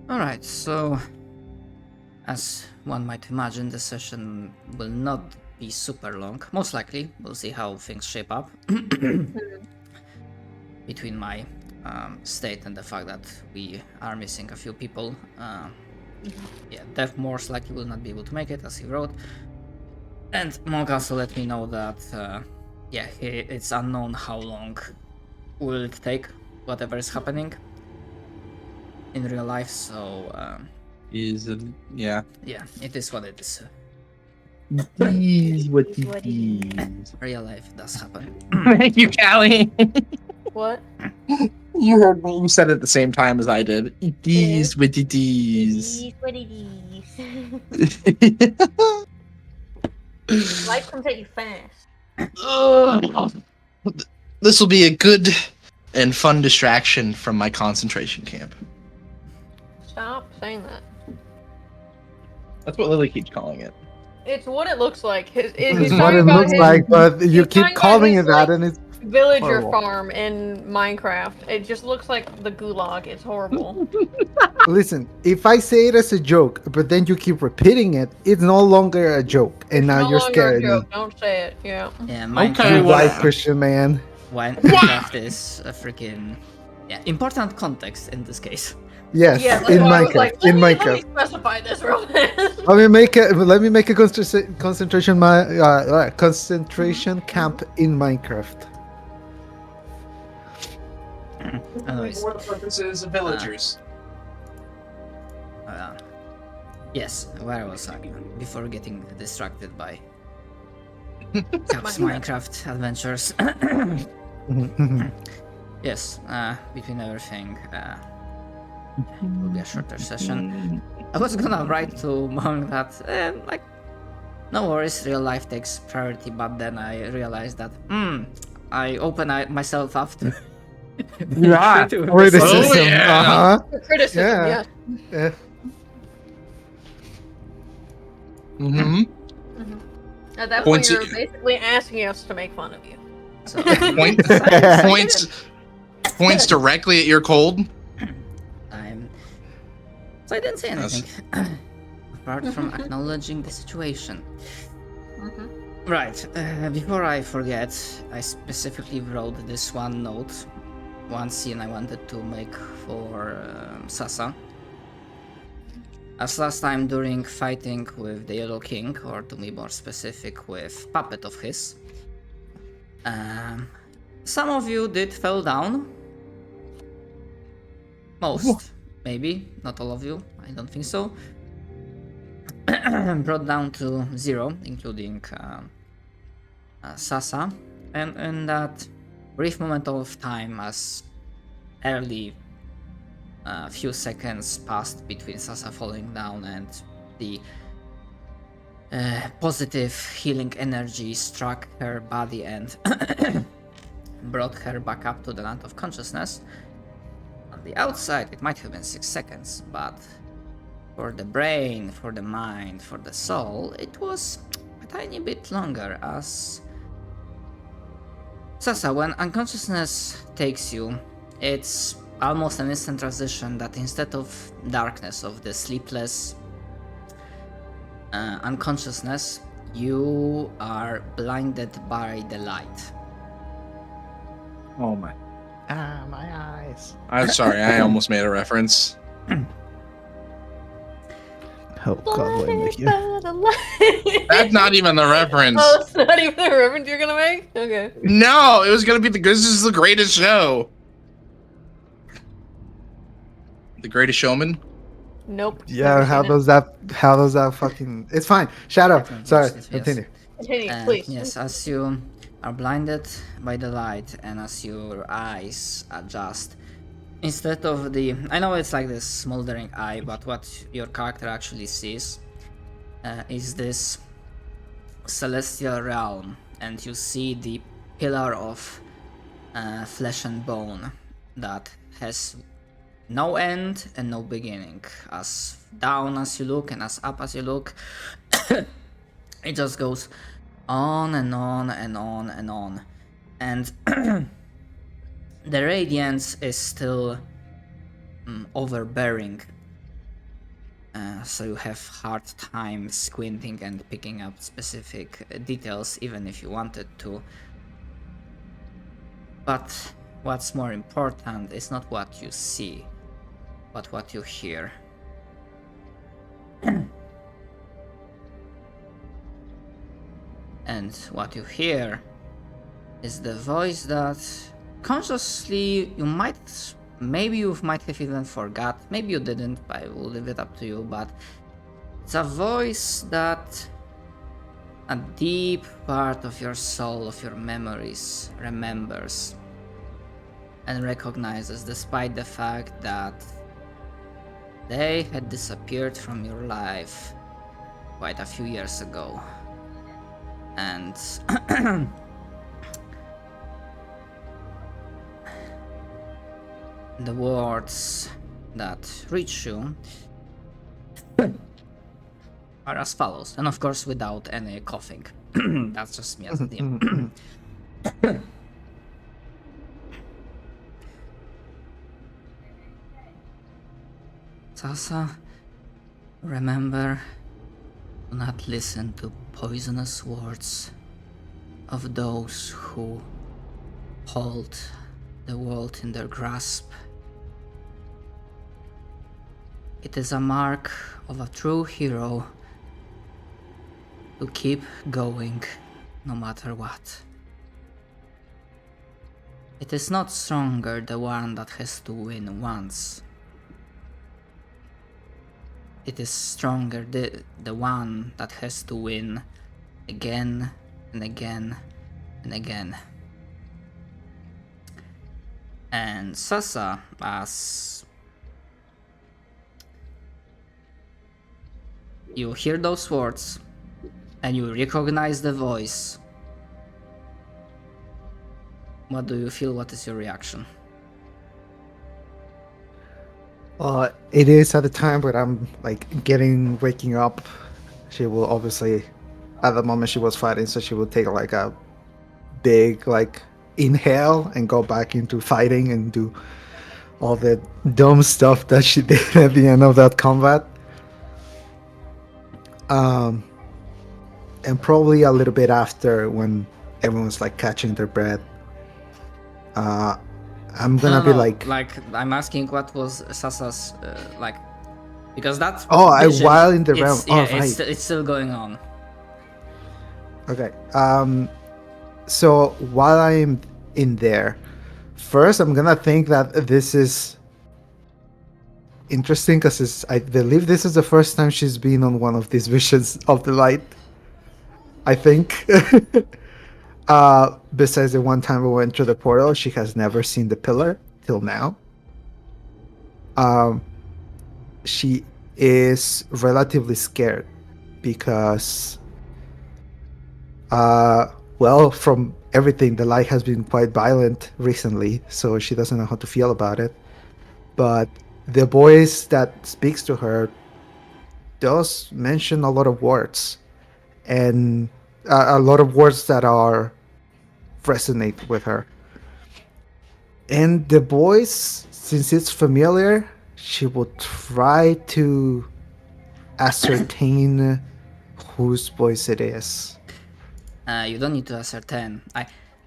Alright, so as one might imagine, the session will not be super long. Most likely, we'll see how things shape up between my state and the fact that we are missing a few people. Yeah, Dev most likely will not be able to make it, as he wrote. And Monk also let me know that, it's unknown how long will it take, whatever is happening in real life, so yeah. yeah, it is what it is. What it is. Real life does happen. Thank you, Callie. What? You heard me. You said it at the same time as I did. It is what it is. What it is. Life comes at you fast. This will be a good and fun distraction from my concentration camp. Stop saying that. That's what Lily keeps calling it. It's what it looks like. He's It's talking what it about looks his like, but you he's keep talking about calling his, it that, like, and it's villager horrible. farm in Minecraft. It just looks like the gulag. It's horrible. Listen. If I say it as a joke, but then you keep repeating it, it's no longer a joke, and now No you're longer a scaring me. joke. Don't say it. Yeah. Yeah, Okay, Minecraft, You well- white Christian man. Minecraft is a freaking important context in this case. Yes, Yeah. That's in why I was Minecraft. like, In let me Minecraft. specify this real fast. Let me make a concentration camp in Minecraft. Anyways, For the purposes of villagers. yes, where was I before getting distracted by Cap's Minecraft adventures? Yes, between everything, it will be a shorter session. I was gonna write to Monk that, no worries, real life takes priority, but then I realized that, I open myself up to Yeah. Criticism. Oh, yeah. Uh-huh. Criticism. Yeah. Yeah. Mm-hmm. At that Points point, it- you're basically asking us to make fun of you. So, Points directly at your cold. So I didn't say anything, apart from acknowledging the situation. Right, before I forget, I specifically wrote this one note, one scene I wanted to make for Sasa. As last time during fighting with the Yellow King, or to be more specific, with puppet of his, some of you did fall down. Most, maybe, not all of you, I don't think so. Brought down to 0, including Sasa, and in that brief moment of time, as early few seconds passed between Sasa falling down and the positive healing energy struck her body and brought her back up to the land of consciousness. On the outside, it might have been 6 seconds, but for the brain, for the mind, for the soul, it was a tiny bit longer, as Sasa, when unconsciousness takes you, it's almost an instant transition that instead of darkness, of the sleepless unconsciousness, you are blinded by the light. Oh my. My eyes. I'm sorry, I almost made a reference. Oh God, what make you? That's not even the reference. Oh, it's not even the reference you're gonna make? Okay. No, it was gonna be this is the greatest show. The Greatest Showman? Nope. Yeah, Never how seen it. does that fucking? It's fine. Shadow. Sorry. Yes. Continue. Continue, please. Yes, as you are blinded by the light and as your eyes adjust, instead of the, I know it's like this smoldering eye, but what your character actually sees is this celestial realm, and you see the pillar of flesh and bone that has no end and no beginning. As down as you look and as up as you look, it just goes on and on and on and on. And the radiance is still overbearing, so you have hard time squinting and picking up specific details even if you wanted to. But what's more important is not what you see, but what you hear. And what you hear is the voice that consciously you might, maybe you might have even forgot, maybe you didn't, I will leave it up to you, but it's a voice that a deep part of your soul, of your memories, remembers and recognizes, despite the fact that they had disappeared from your life quite a few years ago. And the words that reach you are as follows, and of course without any coughing. That's just me as a DM. Sasa, remember, do not listen to poisonous words of those who hold the world in their grasp. It is a mark of a true hero to keep going no matter what. It is not stronger the one that has to win once. It is stronger the one that has to win again and again and again. And Sasa, as you hear those words and you recognize the voice, what do you feel? What is your reaction? It is at the time where I'm like waking up. She will obviously, at the moment she was fighting, so she will take like a big inhale and go back into fighting and do all the dumb stuff that she did at the end of that combat. And probably a little bit after, when everyone's like catching their breath, I'm gonna be like I'm asking what was Sasa's because that's while in the realm. Right. It's still going on. Okay. So while I'm in there, first I'm gonna think that this is interesting because I believe this is the first time she's been on one of these visions of the light. I think. Besides the one time we went through the portal, she has never seen the pillar till now. She is relatively scared because, from everything, the light has been quite violent recently, so she doesn't know how to feel about it. But the voice that speaks to her does mention a lot of words, and a lot of words that resonate with her. And the voice, since it's familiar, she will try to ascertain whose voice it is. You don't need to ascertain.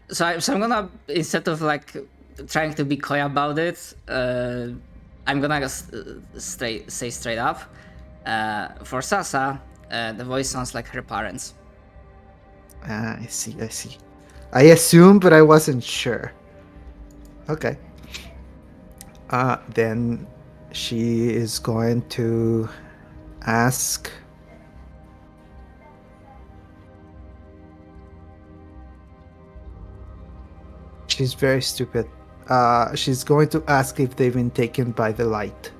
So I'm gonna, instead of trying to be coy about it, I'm gonna say straight up. For Sasa, the voice sounds like her parents. I see. I assumed, but I wasn't sure. Okay. Then she is going to ask. She's very stupid. She's going to ask if they've been taken by the light.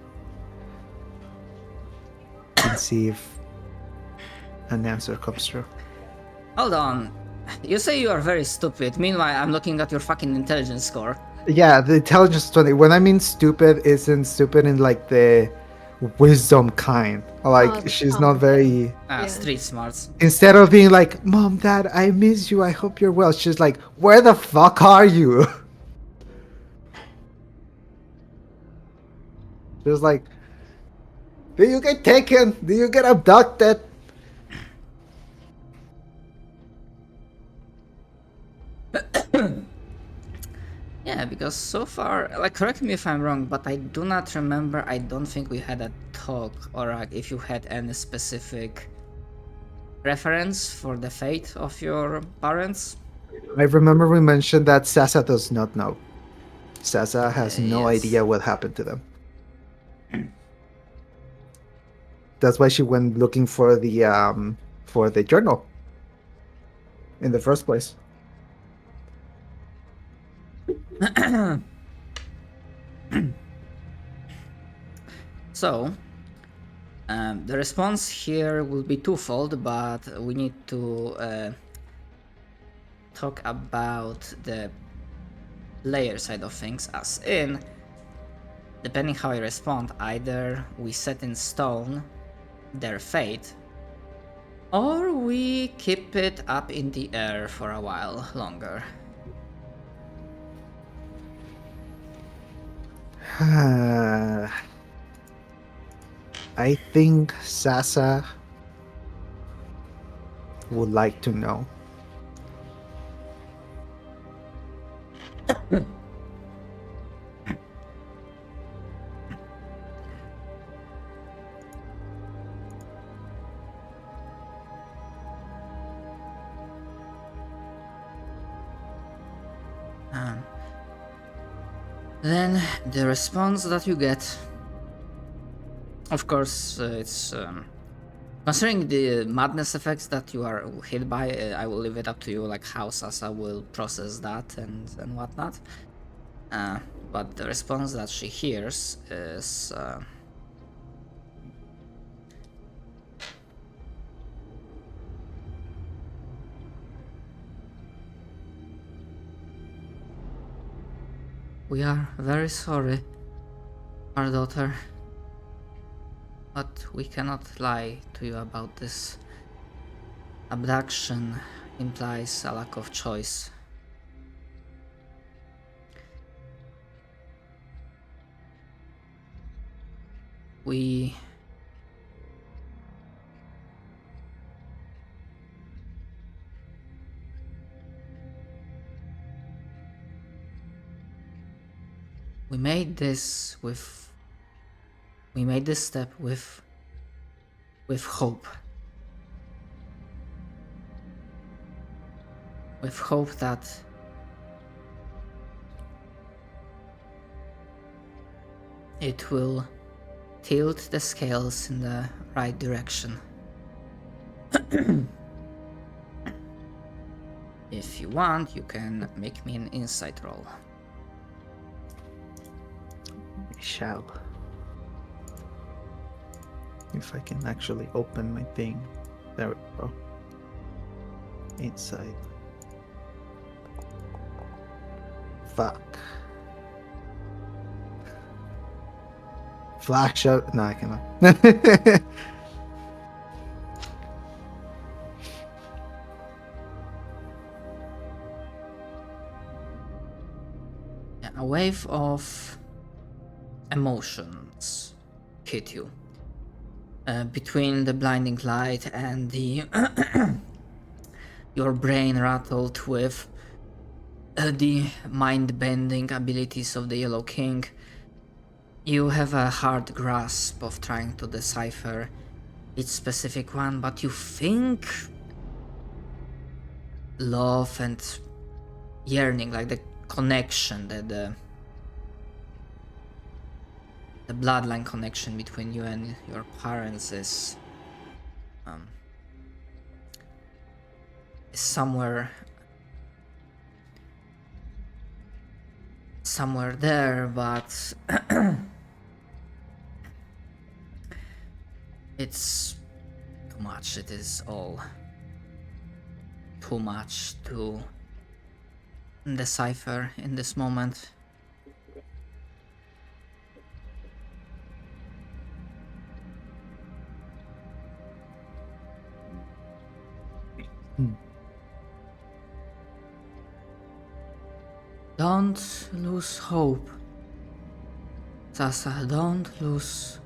And see if an answer comes through. Hold on. You say you are very stupid. Meanwhile, I'm looking at your fucking intelligence score. Yeah, the intelligence 20. When I mean stupid, isn't stupid in the wisdom kind. She's not very... Street smarts. Instead of being like, Mom, Dad, I miss you. I hope you're well. She's like, where the fuck are you? She's like, Do you get taken? Do you get abducted? Yeah, because so far, like, correct me if I'm wrong, but I do not remember. I don't think we had a talk, or like, if you had any specific reference for the fate of your parents. I remember we mentioned that Sasa does not know. Sasa has no Yes. idea what happened to them. That's why she went looking for the journal in the first place. So, the response here will be twofold, but we need to talk about the player side of things, as in, depending how you respond, either we set in stone their fate, or we keep it up in the air for a while longer. I think Sasa would like to know. Then the response that you get, of course, it's considering the madness effects that you are hit by. I will leave it up to you, like how Sasa will process that and whatnot. But the response that she hears is. We are very sorry, our daughter, but we cannot lie to you about this. Abduction implies a lack of choice. We made this step with hope. With hope that it will tilt the scales in the right direction. If you want, you can make me an insight roll. I shall. If I can actually open my thing. There we go. Inside. Fuck. Flash out. No, I cannot. A wave of emotions hit you. Between the blinding light and the your brain rattled with the mind-bending abilities of the Yellow King, you have a hard grasp of trying to decipher each specific one, but you think love and yearning, like the connection, the bloodline connection between you and your parents is somewhere there, but it's too much. It is all too much to decipher in this moment. Don't lose hope, Sasa. Don't lose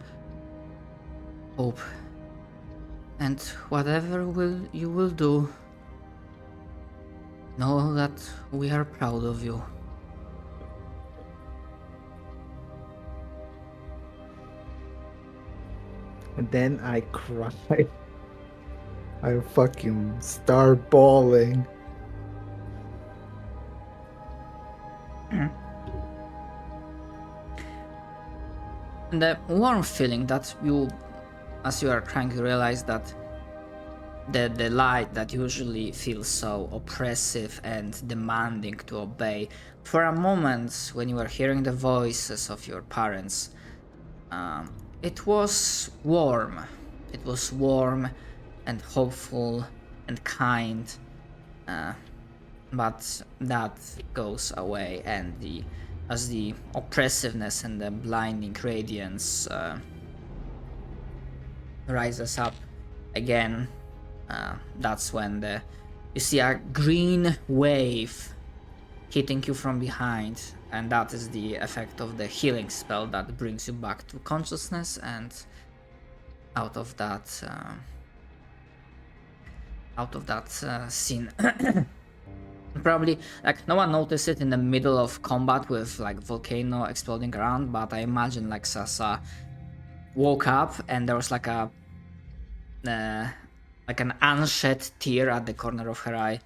hope. And whatever you will do, know that we are proud of you. And then I cry. I fucking start bawling. And the warm feeling that you, as you are crying, you realize that the light that usually feels so oppressive and demanding to obey, for a moment when you were hearing the voices of your parents, it was warm. It was warm and hopeful and kind, but that goes away, and as the oppressiveness and the blinding radiance rises up again, that's when you see a green wave hitting you from behind, and that is the effect of the healing spell that brings you back to consciousness. And out of that scene, probably like no one noticed it in the middle of combat with like volcano exploding around, but I imagine like Sasa woke up and there was like an unshed tear at the corner of her eye.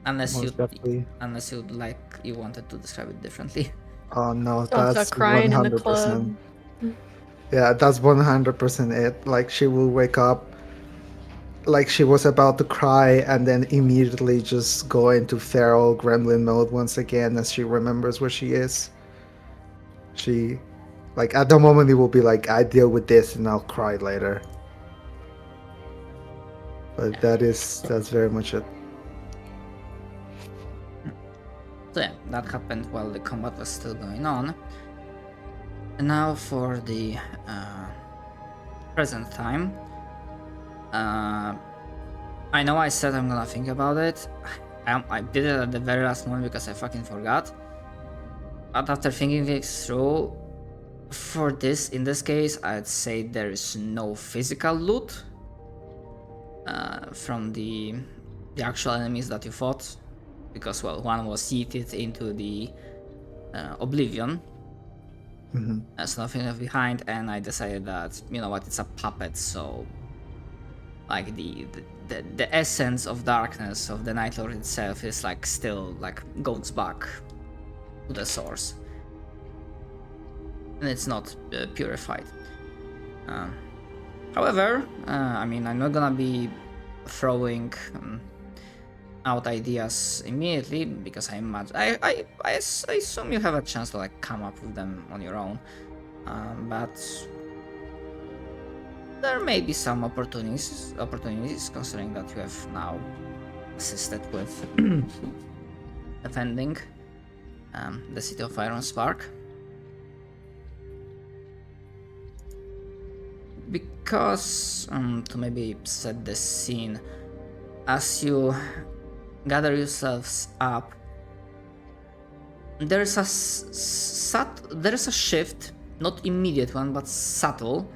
Unless Most definitely. you wanted to describe it differently. Oh no, Don't that's start crying in the 100%. club. Yeah, that's 100% it. Like she will wake up like she was about to cry and then immediately just go into feral gremlin mode once again as she remembers where she is. She, like, at the moment it will be like, I deal with this and I'll cry later. But that's very much it. So yeah, that happened while the combat was still going on. And now for the present time. I know I said I'm gonna think about it. I did it at the very last moment because I fucking forgot. But after thinking this through, in this case, I'd say there is no physical loot from the actual enemies that you fought, because well, one was yeeted into the oblivion. There's nothing left behind, and I decided that, you know what, it's a puppet, so like the essence of darkness of the Night Lord itself is like still like goes back to the source, and it's not purified. However, I mean, I'm not gonna be throwing out ideas immediately, because I imagine I assume you have a chance to like come up with them on your own, but there may be some opportunities considering that you have now assisted with defending the city of Iron Spark. Because to maybe set the scene, as you gather yourselves up, there's a shift, not immediate one, but subtle,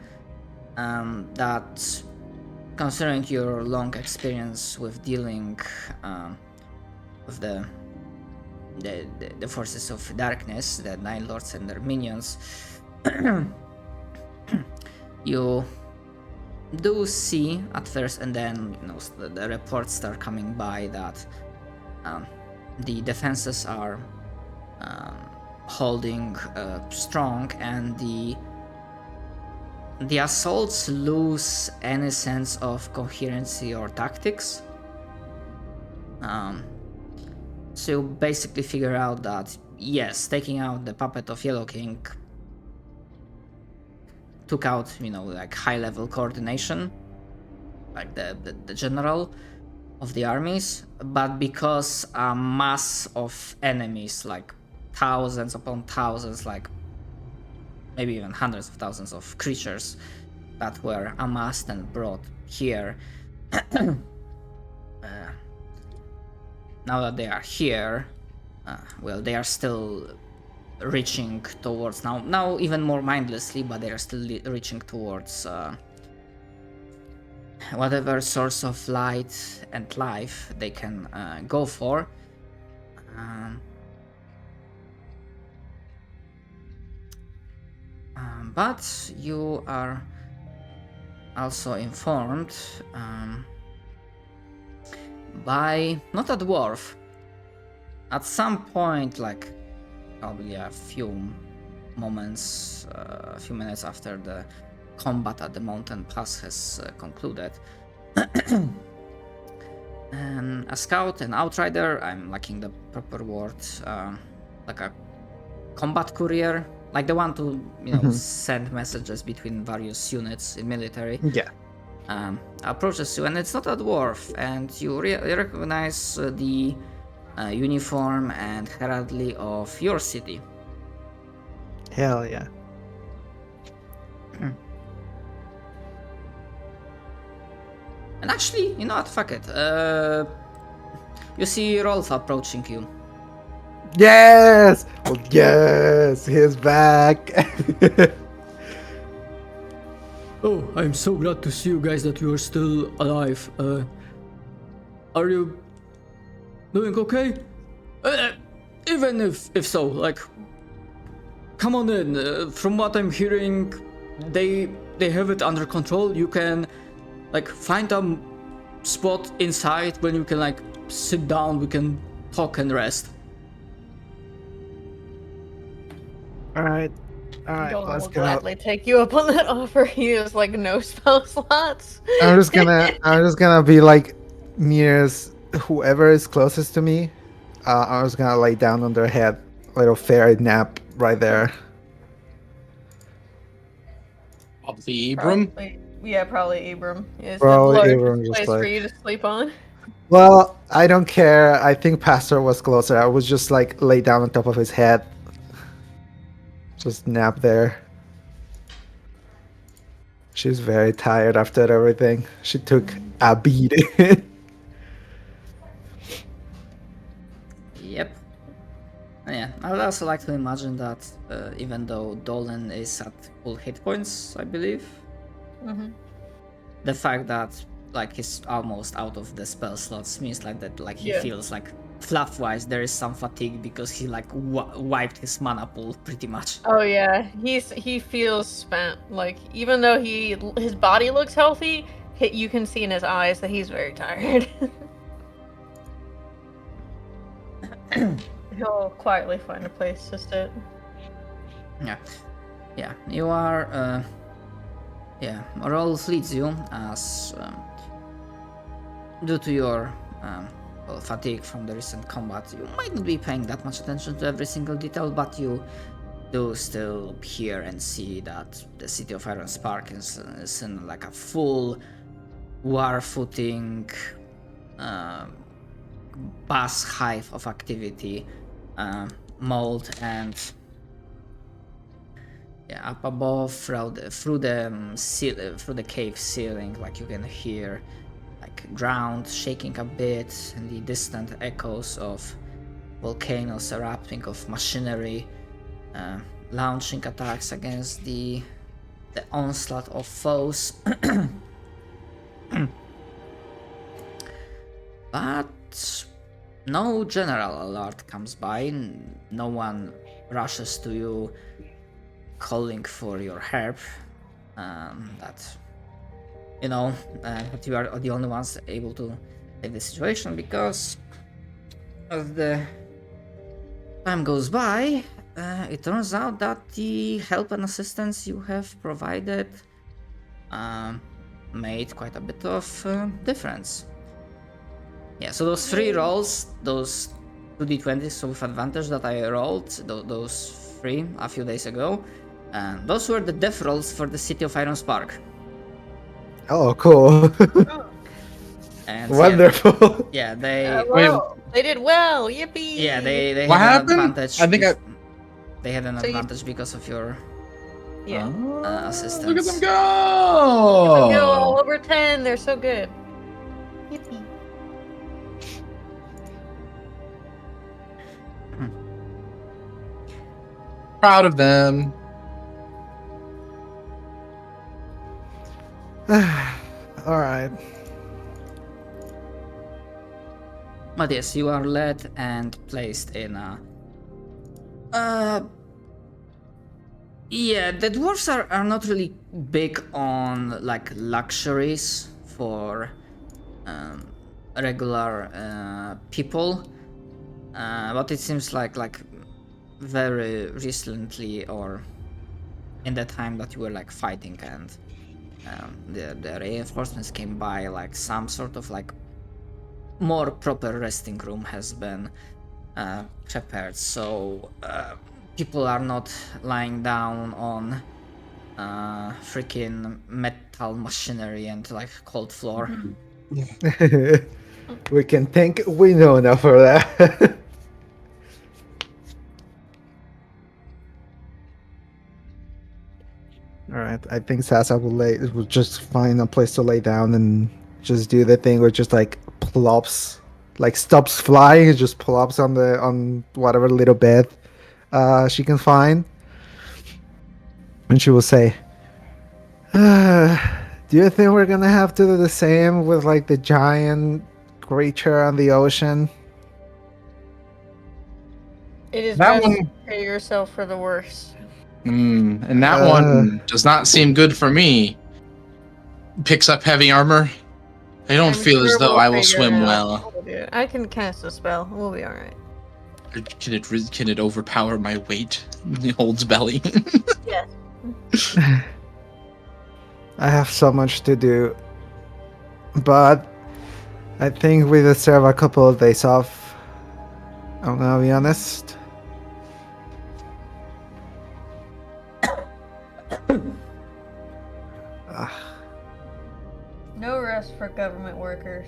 that, considering your long experience with dealing with the forces of darkness, the Nine Lords and their minions, you do see at first, and then the reports start coming by that the defenses are holding strong, and the assaults lose any sense of coherency or tactics. So you basically figure out that yes, taking out the puppet of Yellow King took out, like high-level coordination, like the general of the armies, but because a mass of enemies, like thousands upon thousands, like maybe even hundreds of thousands of creatures that were amassed and brought here, now that they are here, well, they are still reaching towards now even more mindlessly, but they're still reaching towards whatever source of light and life they can go for. But you are also informed by not a dwarf. At some point, like probably a few minutes after the combat at the mountain pass has concluded, a scout, an outrider, I'm lacking the proper word, like a combat courier, like the one to send messages between various units in military. Yeah. Approaches you, and it's not a dwarf, and you recognize the uniform and heraldry of your city. Hell yeah. And actually, you know what? Fuck it. You see Rolf approaching you. Yes! Oh, yes! He's back! Oh, I'm so glad to see you guys that you are still alive. Are you doing okay? Even if so, like, come on in. From what I'm hearing, they have it under control. You can, like, find a spot inside when you can, like, sit down. We can talk and rest. Alright. Alright, Dolan let's will go. gladly take you up on that offer. He has like no spell slots. I'm just gonna be like near whoever is closest to me. I'm just gonna lay down on their head, little fairy nap right there. Probably Abram. Probably Abram. Is Probably the Abram, place just for like- you to sleep on? Well, I don't care. I think Pastor was closer. I was just like lay down on top of his head. Just nap there. She's very tired after everything. She took a beating. Yep. Yeah, I would also like to imagine that even though Dolan is at full hit points, I believe, the fact that like he's almost out of the spell slots means like that, like he feels like fluff-wise there is some fatigue because he like wiped his mana pool pretty much. Oh yeah, he feels spent. Like even though his body looks healthy, you can see in his eyes that he's very tired. He'll quietly find a place to sit. Yeah, you are. Rolf leads you as due to your fatigue from the recent combat, you might not be paying that much attention to every single detail, but you do still hear and see that the city of Iron Spark is in like a full war footing, bus hive of activity, mold, and up above through the cave ceiling, like you can hear like ground shaking a bit and the distant echoes of volcanoes erupting, of machinery launching attacks against the onslaught of foes. But no general alert comes by, no one rushes to you calling for your help. That you are the only ones able to save the situation, because as the time goes by, it turns out that the help and assistance you have provided made quite a bit of difference. Yeah, so those 3 rolls, those 2d20s with advantage that I rolled, those 3 a few days ago, those were the death rolls for the city of Iron Spark. Oh, cool. And Wonderful. Yeah, they They did well. Yippee! yeah they What had happened? an advantage. I think they had an So you- advantage because of your Yeah. assistance. Look at them go! Go all over 10. They're so good. Yippee. Proud of them. All right. But yes, you are led and placed in a. Yeah, the dwarves are not really big on like luxuries for regular people, but it seems like very recently or in the time that you were like fighting and the reinforcements came by, like some sort of like more proper resting room has been prepared, so people are not lying down on freaking metal machinery and like cold floor. We can think we know enough for that. All right, I think Sasa will just find a place to lay down and just do the thing where it just like plops, like stops flying, and just plops on whatever little bed she can find, and she will say, "Do you think we're gonna have to do the same with like the giant creature on the ocean?" It is That best to one- prepare yourself for the worst. And that one does not seem good for me. Picks up heavy armor. I don't I'm feel as sure though we'll I will figure swim it out. well. We'll do it. I can cast a spell. We'll be alright. Can it overpower my weight? It holds belly. Yes. I have so much to do, but I think we deserve a couple of days off. I'm gonna be honest. No rest for government workers.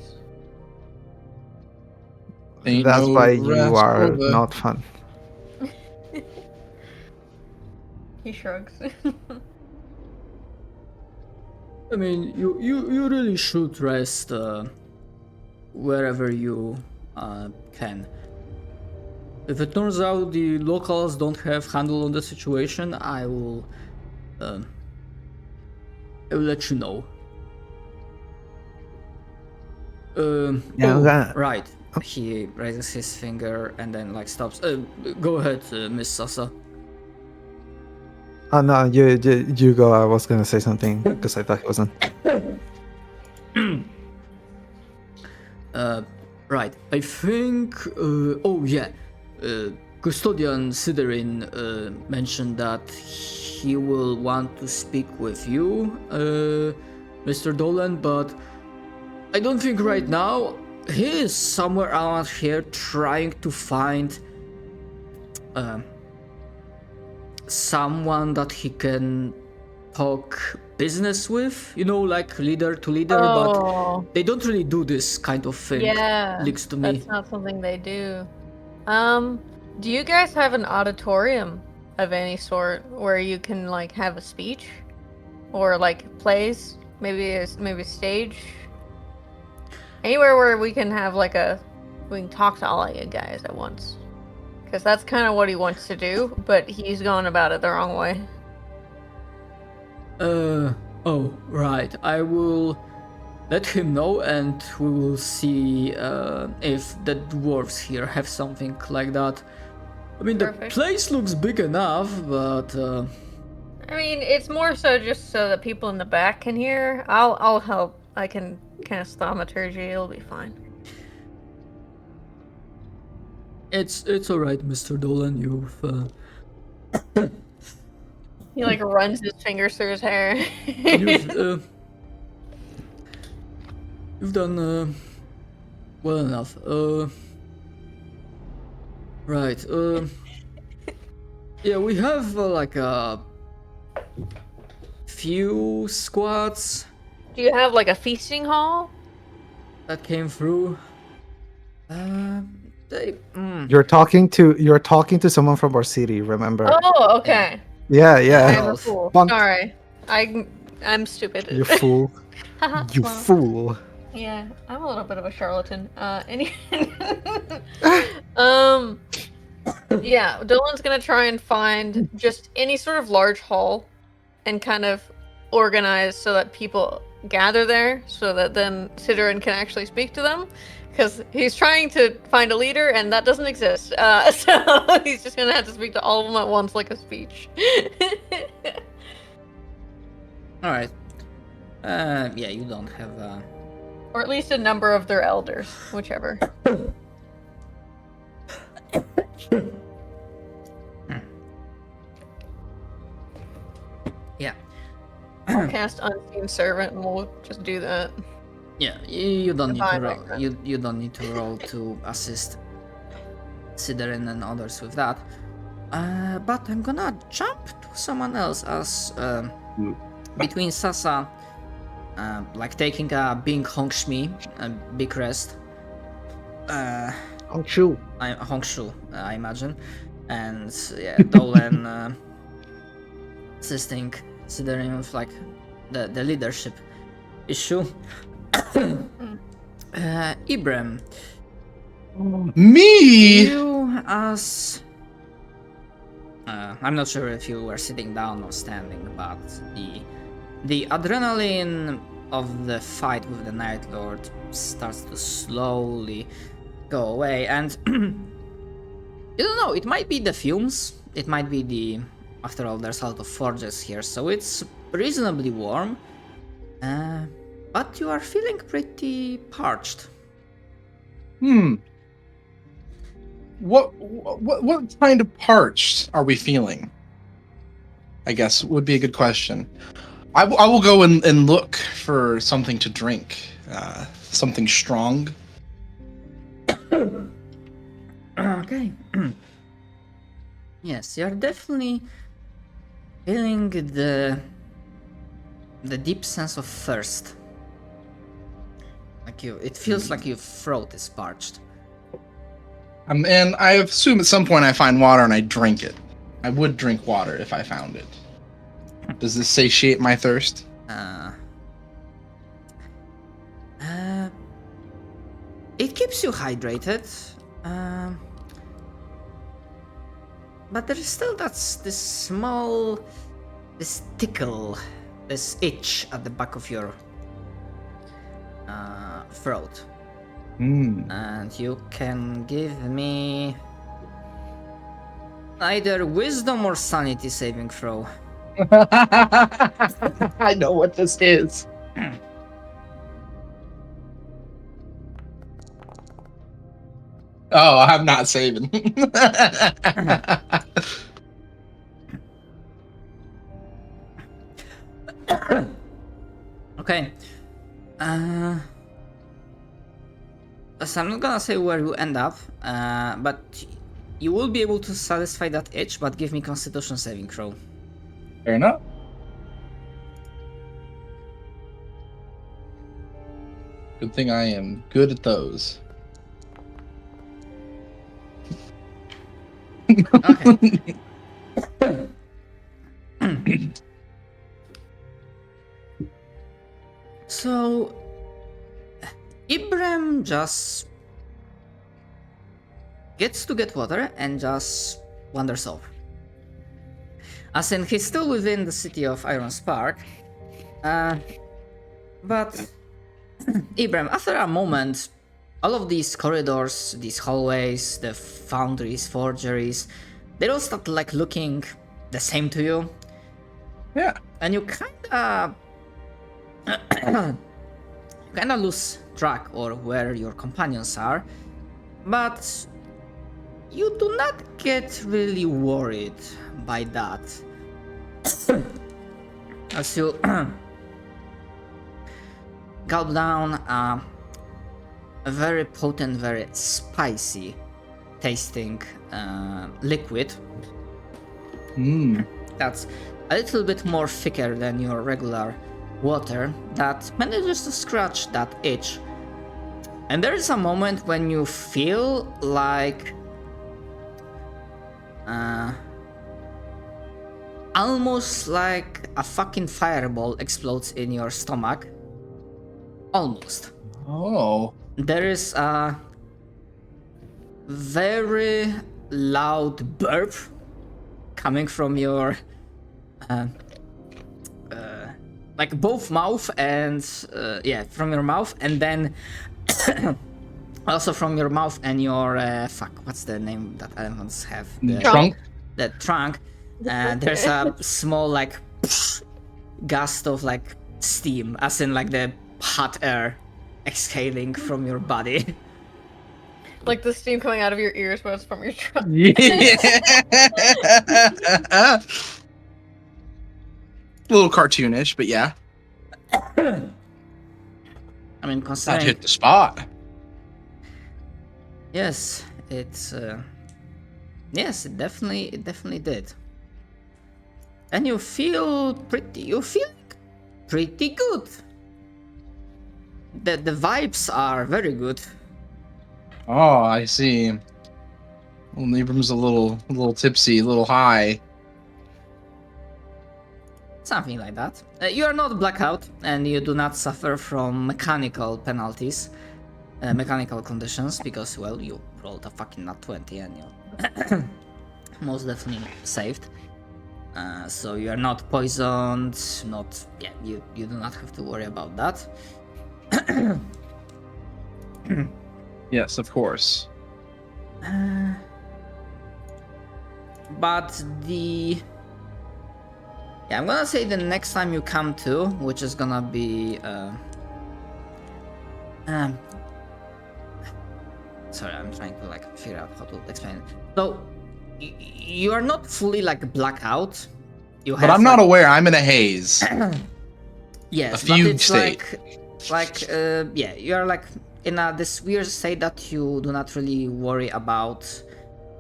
Ain't That's no why you rest are for the- not fun. He shrugs. I mean, you really should rest wherever you can. If it turns out the locals don't have handle on the situation, I will let you know. Yeah, I'm gonna- Right. He raises his finger and then like stops. Go ahead, Miss Sasa. Oh no, you go. I was gonna say something because I thought he wasn't. Right. I think. Oh yeah. Custodian Siderin mentioned that he will want to speak with you, Mr. Dolan, but I don't think right now. He is somewhere around here trying to find someone that he can talk business with, you know, like leader to leader, Oh, but they don't really do this kind of thing. yeah. Looks to me. That's not something they do. Do you guys have an auditorium of any sort where you can like have a speech or like plays, maybe stage? Anywhere where we can have like we can talk to all of you guys at once. Because that's kind of what he wants to do, but he's going about it the wrong way. Oh, right. I will let him know and we will see if the dwarves here have something like that. I mean, Perfect. the place looks big enough, but I mean, it's more so just so that people in the back can hear. I'll help. I can cast thaumaturgy. It'll be fine. it's alright, Mr. Dolan. You've He like runs his fingers through his hair. you've done well enough. Right. Yeah, we have like a few squads Do you have like a feasting hall? that came through. They. You're talking to someone from our city. Remember? Oh, okay. Yeah, I'm yeah. a fool. Bon- Sorry, I'm stupid. You fool. You Well, fool. Yeah, I'm a little bit of a charlatan. Yeah, Dylan's gonna try and find just any sort of large hall and kind of organize so that people gather there so that then Sidorin can actually speak to them. Because he's trying to find a leader and that doesn't exist. So he's just gonna have to speak to all of them at once like a speech. Alright. Yeah, you don't have Or at least a number of their elders, whichever. yeah. I'll cast Unseen Servant and we'll just do that. Yeah, you don't need to Fine, roll. makes sense. You don't need to roll to assist Sidorin and others with that. But I'm gonna jump to someone else as between Sasa, like taking a big Hongsmi, a big rest. Hongshu. Hongshu, I imagine, and yeah, Dolan assisting Sidorin with like the leadership issue. Ibrahim, Me? you as I'm not sure if you were sitting down or standing, but the adrenaline of the fight with the Night Lord starts to slowly go away, and you don't know, it might be the fumes, it might be the, after all, there's a lot of forges here, so it's reasonably warm, but you are feeling pretty parched. What kind of parched are we feeling? I guess would be a good question. I will go and look for something to drink, something strong. Okay. Yes, you're definitely feeling the deep sense of thirst. Like it feels like your throat is parched. And I assume at some point I find water and I drink it. I would drink water if I found it. Does this satiate my thirst? It keeps you hydrated, but there is still this tickle, this itch at the back of your throat. And you can give me either wisdom or sanity saving throw. I know what this is. Oh, I'm not saving. Okay. So I'm not gonna say where you end up, but you will be able to satisfy that itch, but give me Constitution saving throw. Fair enough. Good thing I am good at those. Okay. So Ibrahim just gets to get water and just wanders off. As in, he's still within the city of Iron Spark, but Ibrahim, after a moment, all of these corridors, these hallways, the foundries, forgeries, they all start like looking the same to you. Yeah. And you kinda lose track or where your companions are, but you do not get really worried by that. As you gulp down a very potent, very spicy tasting liquid that's a little bit more thicker than your regular water, that manages to scratch that itch. And there is a moment when you feel like almost like a fucking fireball explodes in your stomach. Almost. Oh. There is a very loud burp coming from your like both mouth and from your mouth, and then also from your mouth and your what's the name that elephants have? Trunk. The trunk. There's a small like gust of like steam, as in like the hot air exhaling from your body. Like the steam coming out of your ears, but it's from your trunk. Yeah. A little cartoonish, but yeah. I mean, That considering hit the spot. yes, it's yes, it definitely did. And you feel pretty good. The vibes are very good. Oh, I see. Well, Abram's a little tipsy, a little high. Something like that. You are not blackout, and you do not suffer from mechanical penalties, mechanical conditions, because, well, you rolled a fucking nat 20 and you most definitely saved. So you are not poisoned, you do not have to worry about that. Yes, of course. But I'm gonna say the next time you come to, which is gonna be sorry, I'm trying to like figure out how to explain it. So you are not fully like blackout. But I'm not aware. I'm in a haze. Yes, a but fugue it's state. you are like in this weird state that you do not really worry about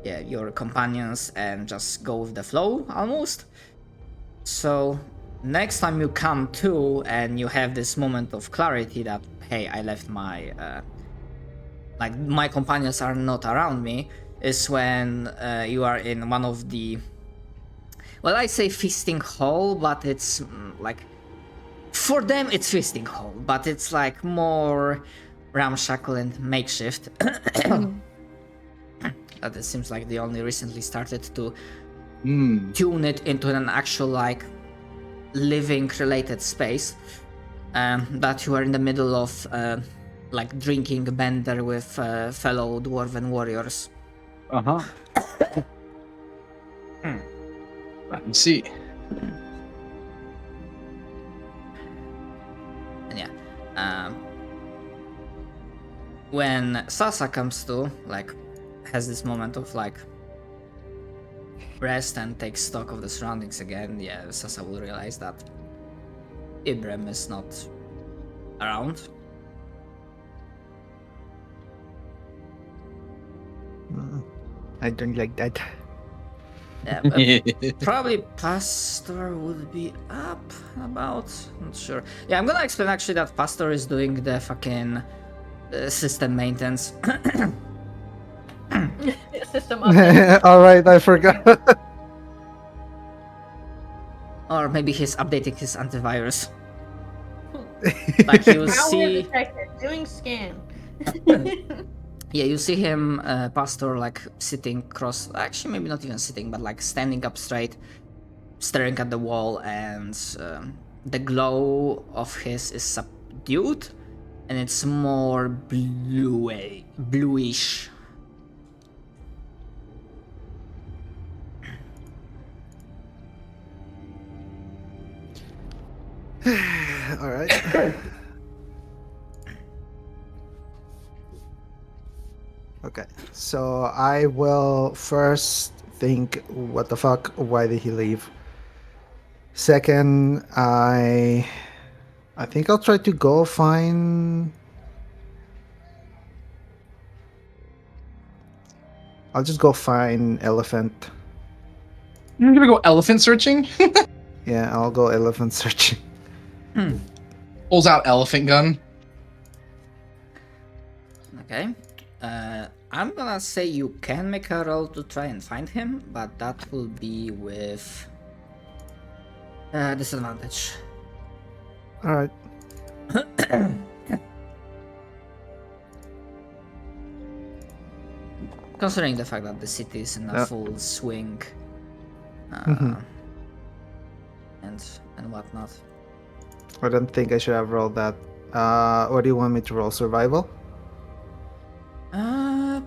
your companions and just go with the flow almost. So next time you come to and you have this moment of clarity that, hey, I left my my companions are not around me, is when you are in one of the, well, I say feasting hall, but it's like, for them it's feasting hall, but it's like more ramshackle and makeshift. That it seems like they only recently started to tune it into an actual like living related space. That you are in the middle of like drinking bender with fellow dwarven warriors. Uh-huh. Let me see. And when Sasa comes to, like, has this moment of like rest and takes stock of the surroundings again, Sasa will realize that Ibram is not around. I don't like that. Probably Pastor would be up about, not sure. I'm gonna explain actually that Pastor is doing the fucking system maintenance. System update. All right, I forgot. Or maybe he's updating his antivirus. Like you see, detected doing scan. you see him, Pastor, like sitting actually maybe not even sitting, but like standing up straight, staring at the wall, and the glow of his is subdued, and it's more bluish. All right. Okay, so I will first think, what the fuck? Why did he leave? Second, I think I'll try to go find. I'll just go find elephant. You're gonna go elephant searching? Yeah, I'll go elephant searching. Pulls out elephant gun. Okay. I'm gonna say you can make a roll to try and find him, but that will be with disadvantage. All right. considering the fact that the city is in a Yeah. full swing, Mhm. and whatnot. I don't think I should have rolled that. What do you want me to roll? Survival? I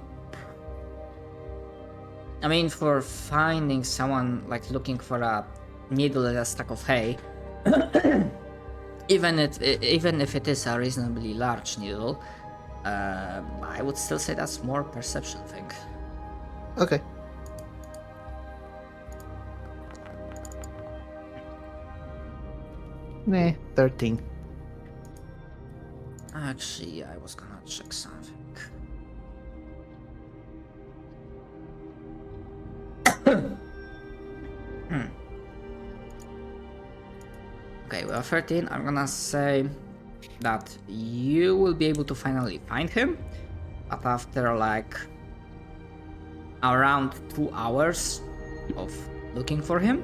mean, for finding someone like looking for a needle in a stack of hay, even if it is a reasonably large needle, I would still say that's more perception thing. Okay. Nah, 13. Actually, I was gonna check something. Okay, well, 13, I'm gonna say that you will be able to finally find him, but after like around 2 hours of looking for him,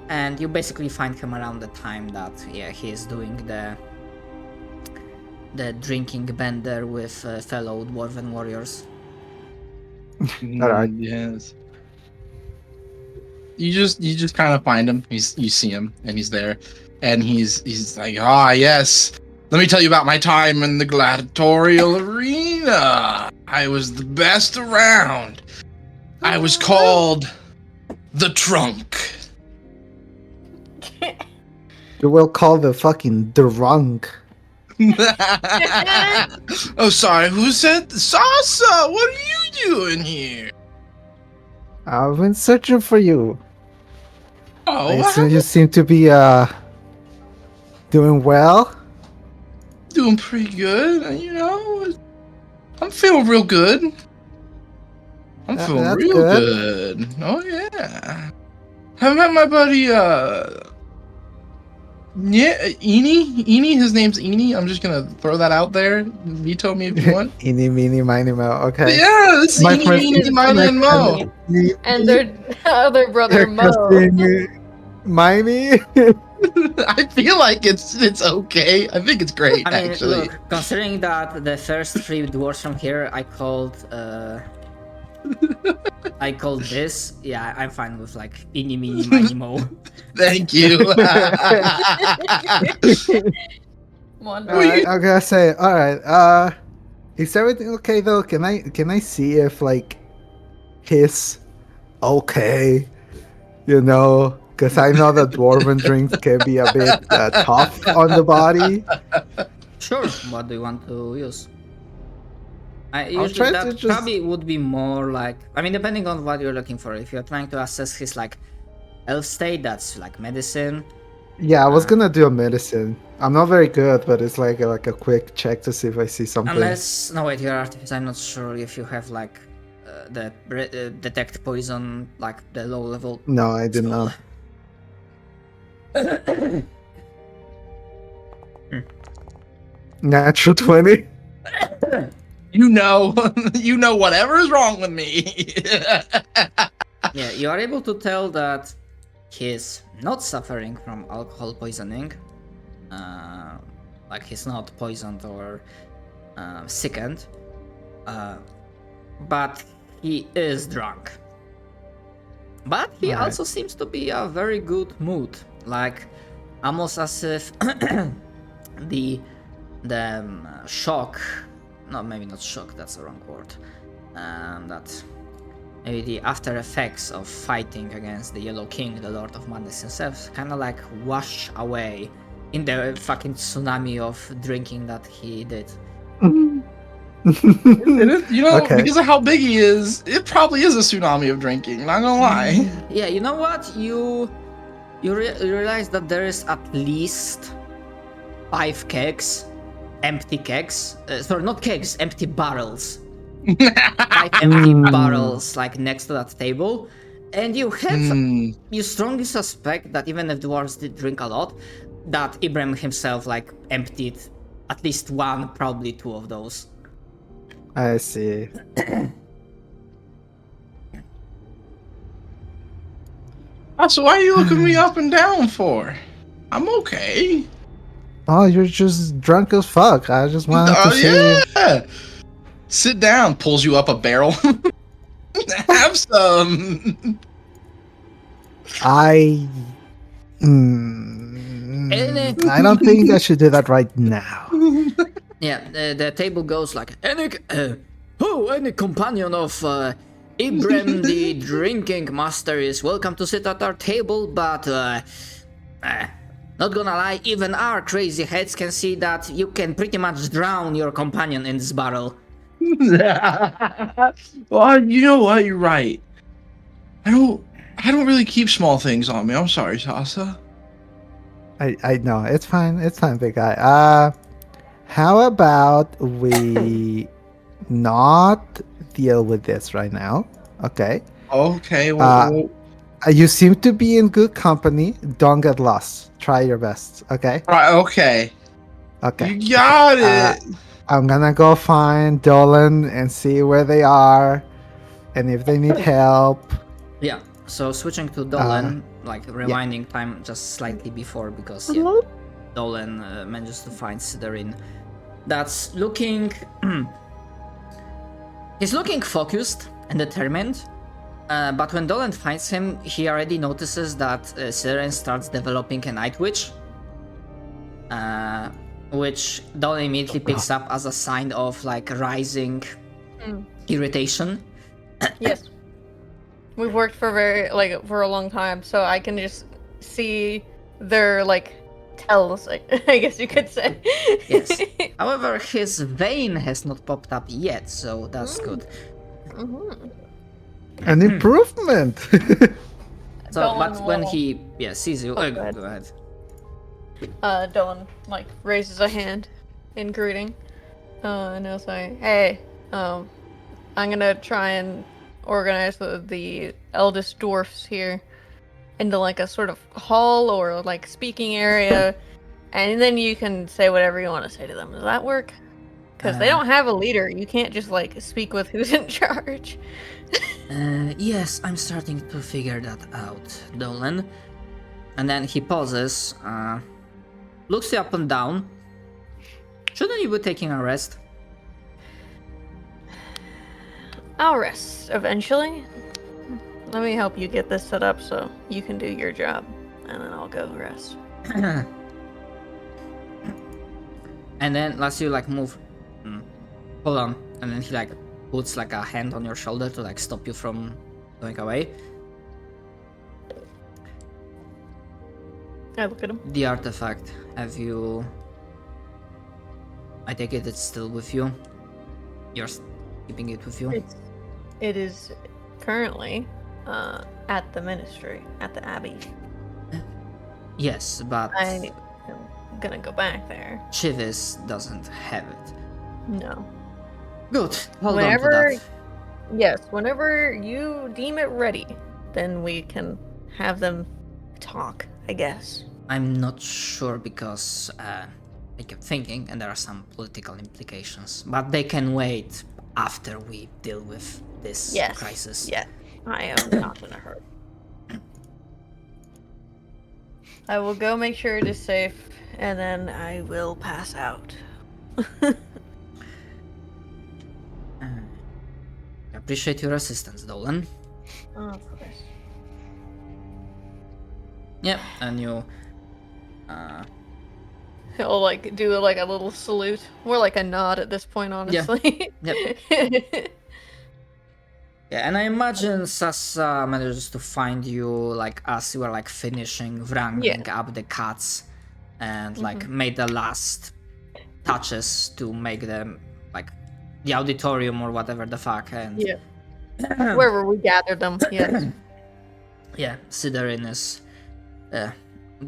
and you basically find him around the time that he is doing the drinking bender with fellow dwarven warriors. Alright. Yes. You just kind of find him. You see him, and he's there, and he's like, yes. Let me tell you about my time in the gladiatorial arena. I was the best around. I was called the Trunk. You will call the fucking drunk. Oh, sorry. Who said Sasa? What are you doing here? I've been searching for you. Oh, You seem to be doing well. doing pretty good. You know, I'm feeling real good. I'm feeling That's real good. good. Oh yeah. I met my buddy Eni, his name's Eni. I'm just gonna throw that out there. Veto me if you want. Eeny, meeny, miny, mo. Okay. Yeah, it's My Eni, friend- Meeny, Miny, and Mo. And their other brother Mo. Miney. I feel like it's okay. I think it's great, I mean, actually. look, considering that the first 3 dwarves from here I called this, yeah, I'm fine with like Eeny Meeny Miny Mo. Thank you. Wonderful. I'm gonna say, all right. Is everything okay though? Can I see if like he's okay? You know, because I know that dwarven drinks can be a bit tough on the body. Sure, what do you want to use? I'll Usually try that to just- probably would be more like, I mean, depending on what you're looking for. If you're trying to assess his like elf state, that's like medicine. Yeah, I was gonna do a medicine. I'm not very good, but it's like a quick check to see if I see something. Unless, no wait, you're artificer. I'm not sure if you have like detect poison, like the low level. No, I did not. Natural 20. you know whatever is wrong with me. Yeah, you are able to tell that he's not suffering from alcohol poisoning. Like he's not poisoned or sickened. But he is drunk. But he Alright. also seems to be a very good mood. Like almost as if the shock, no, maybe not shock, that's the wrong word. That maybe the after effects of fighting against the Yellow King, the Lord of Madness himself, kind of like wash away in the fucking tsunami of drinking that he did. You know, Okay. because of how big he is, it probably is a tsunami of drinking. Not gonna lie. Yeah, you know what? You realize that there is at least 5 kegs, empty kegs. Sorry, not kegs, empty barrels. 5 empty barrels, like next to that table, and you have you strongly suspect that even if dwarves did drink a lot, that Ibrahim himself like emptied at least 1, probably 2 of those. I see. So why are you looking me up and down for? I'm okay. Oh, you're just drunk as fuck. I just wanted to see. Yeah. Sit down. Pulls you up a barrel. Have some. I I don't think I should do that right now. Yeah, the table goes like, any companion of Ibrahim the drinking master is welcome to sit at our table, but not gonna lie, even our crazy heads can see that you can pretty much drown your companion in this barrel. Well, you know what? You're right. I don't really keep small things on me. I'm sorry, Sasa. I know it's fine, big guy. How about we not deal with this right now? Okay. Okay. You seem to be in good company. Don't get lost. Try your best. Okay. Right. Okay. Okay. You got it. I'm gonna go find Dolan and see where they are, and if they need help. Yeah, so switching to Dolan, like rewinding time just slightly before, because Dolan manages to find Sidarin. That's looking... he's looking focused and determined, but when Dolan finds him, he already notices that Sidarin starts developing a night witch, which Dolan immediately picks up as a sign of like rising irritation. Yes. We've worked for for a long time, so I can just see their tells, I guess you could say. Yes. However, his vein has not popped up yet, so that's good. Mm-hmm. An improvement. So, Dolan but when will- he sees you, Oh, go go ahead. ahead. Dolan raises a hand in greeting, and he'll say, "Hey, I'm gonna try and organize the eldest dwarfs here into a sort of hall or speaking area, and then you can say whatever you want to say to them. Does that work? Because they don't have a leader. You can't just speak with who's in charge." Yes, I'm starting to figure that out, Dolan. And then he pauses, looks you up and down. Shouldn't you be taking a rest? I'll rest eventually. Let me help you get this set up so you can do your job, and then I'll go rest. And then lets you move. Hold on. And then he puts a hand on your shoulder to stop you from going away. I look at him. The artifact, have you... I take it it's still with you? You're keeping it with you? It is currently at the ministry, at the abbey. Yes, but I am gonna go back there. Chivis doesn't have it. No. Good. Hold Whenever, on to that. yes, whenever you deem it ready, then we can have them talk, I guess. I'm not sure because I kept thinking, and there are some political implications, but they can wait after we deal with this Yes. crisis. Yeah. I am not in a hurry. I will go make sure it is safe, and then I will pass out. I appreciate your assistance, Dolan. Oh, of course. Yep, and you... He'll do a little salute, more like a nod at this point, honestly. Yep. Yeah, and I imagine Sasa manages to find you as you were finishing wrangling up the cats and made the last touches to make them the auditorium or whatever the fuck, and Yeah. Wherever we gathered them, yes. yeah, Sidarin is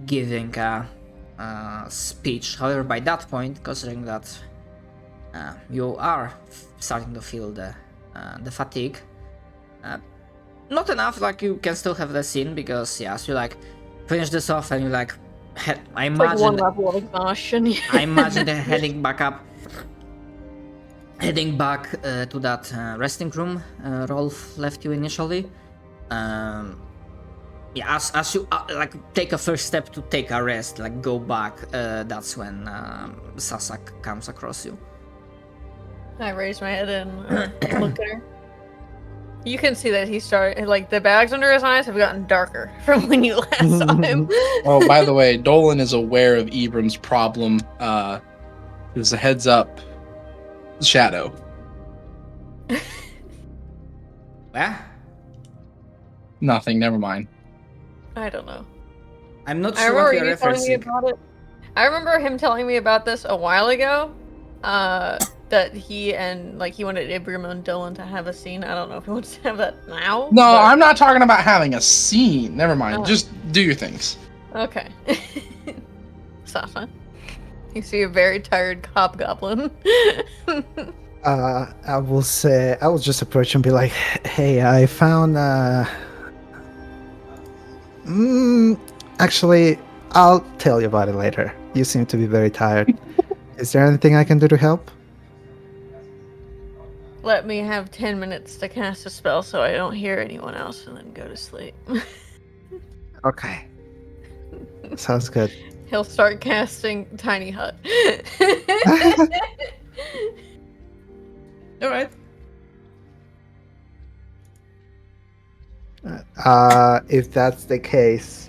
giving a speech. However, by that point, considering that you are starting to feel the fatigue, not enough, you can still have the scene, because as you finish this off and you I imagine one level of exhaustion. I imagine they're heading back to that resting room Rolf left you initially. Yeah, as you take a first step to take a rest, go back, that's when Sasak comes across you. I raise my head and look at her. You can see that he started, like, the bags under his eyes have gotten darker from when you last saw him. Oh, by the way, Dolan is aware of Ibram's problem. There's a heads up. Shadow. Yeah? Nothing. Never mind. I don't know. I'm not I sure what remember you're you telling me referencing. about it. I remember him telling me about this a while ago. That he and he wanted Ibram and Dylan to have a scene. I don't know if he wants to have that now. No, but- I'm not talking about having a scene. Never mind. Oh. Just do your things. Okay. Sasha, you see a very tired hobgoblin. I will say, I will just approach and be like, "Hey, I found. Actually, I'll tell you about it later. You seem to be very tired. Is there anything I can do to help?" Let me have 10 minutes to cast a spell so I don't hear anyone else and then go to sleep. Okay. Sounds good. He'll start casting Tiny Hut. Alright. If that's the case,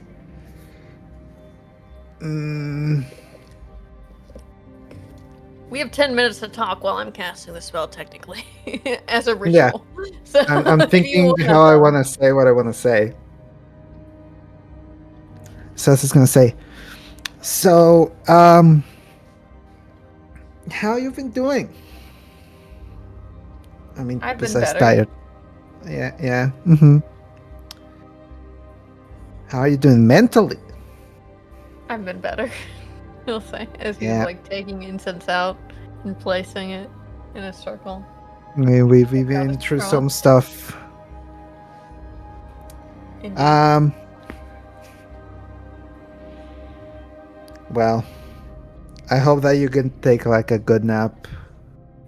We have 10 minutes to talk while I'm casting the spell, technically, as a Yeah. ritual. So I'm if thinking you how I want to say what I want to say. So I was just gonna say, so how you been doing? I mean, I've been besides better. tired. Yeah. Mm-hmm. How are you doing mentally? I've been better, he'll say, as he's Yeah. taking incense out and placing it in a circle. I mean, we've Got been it through wrong. some stuff. Indeed. Well, I hope that you can take a good nap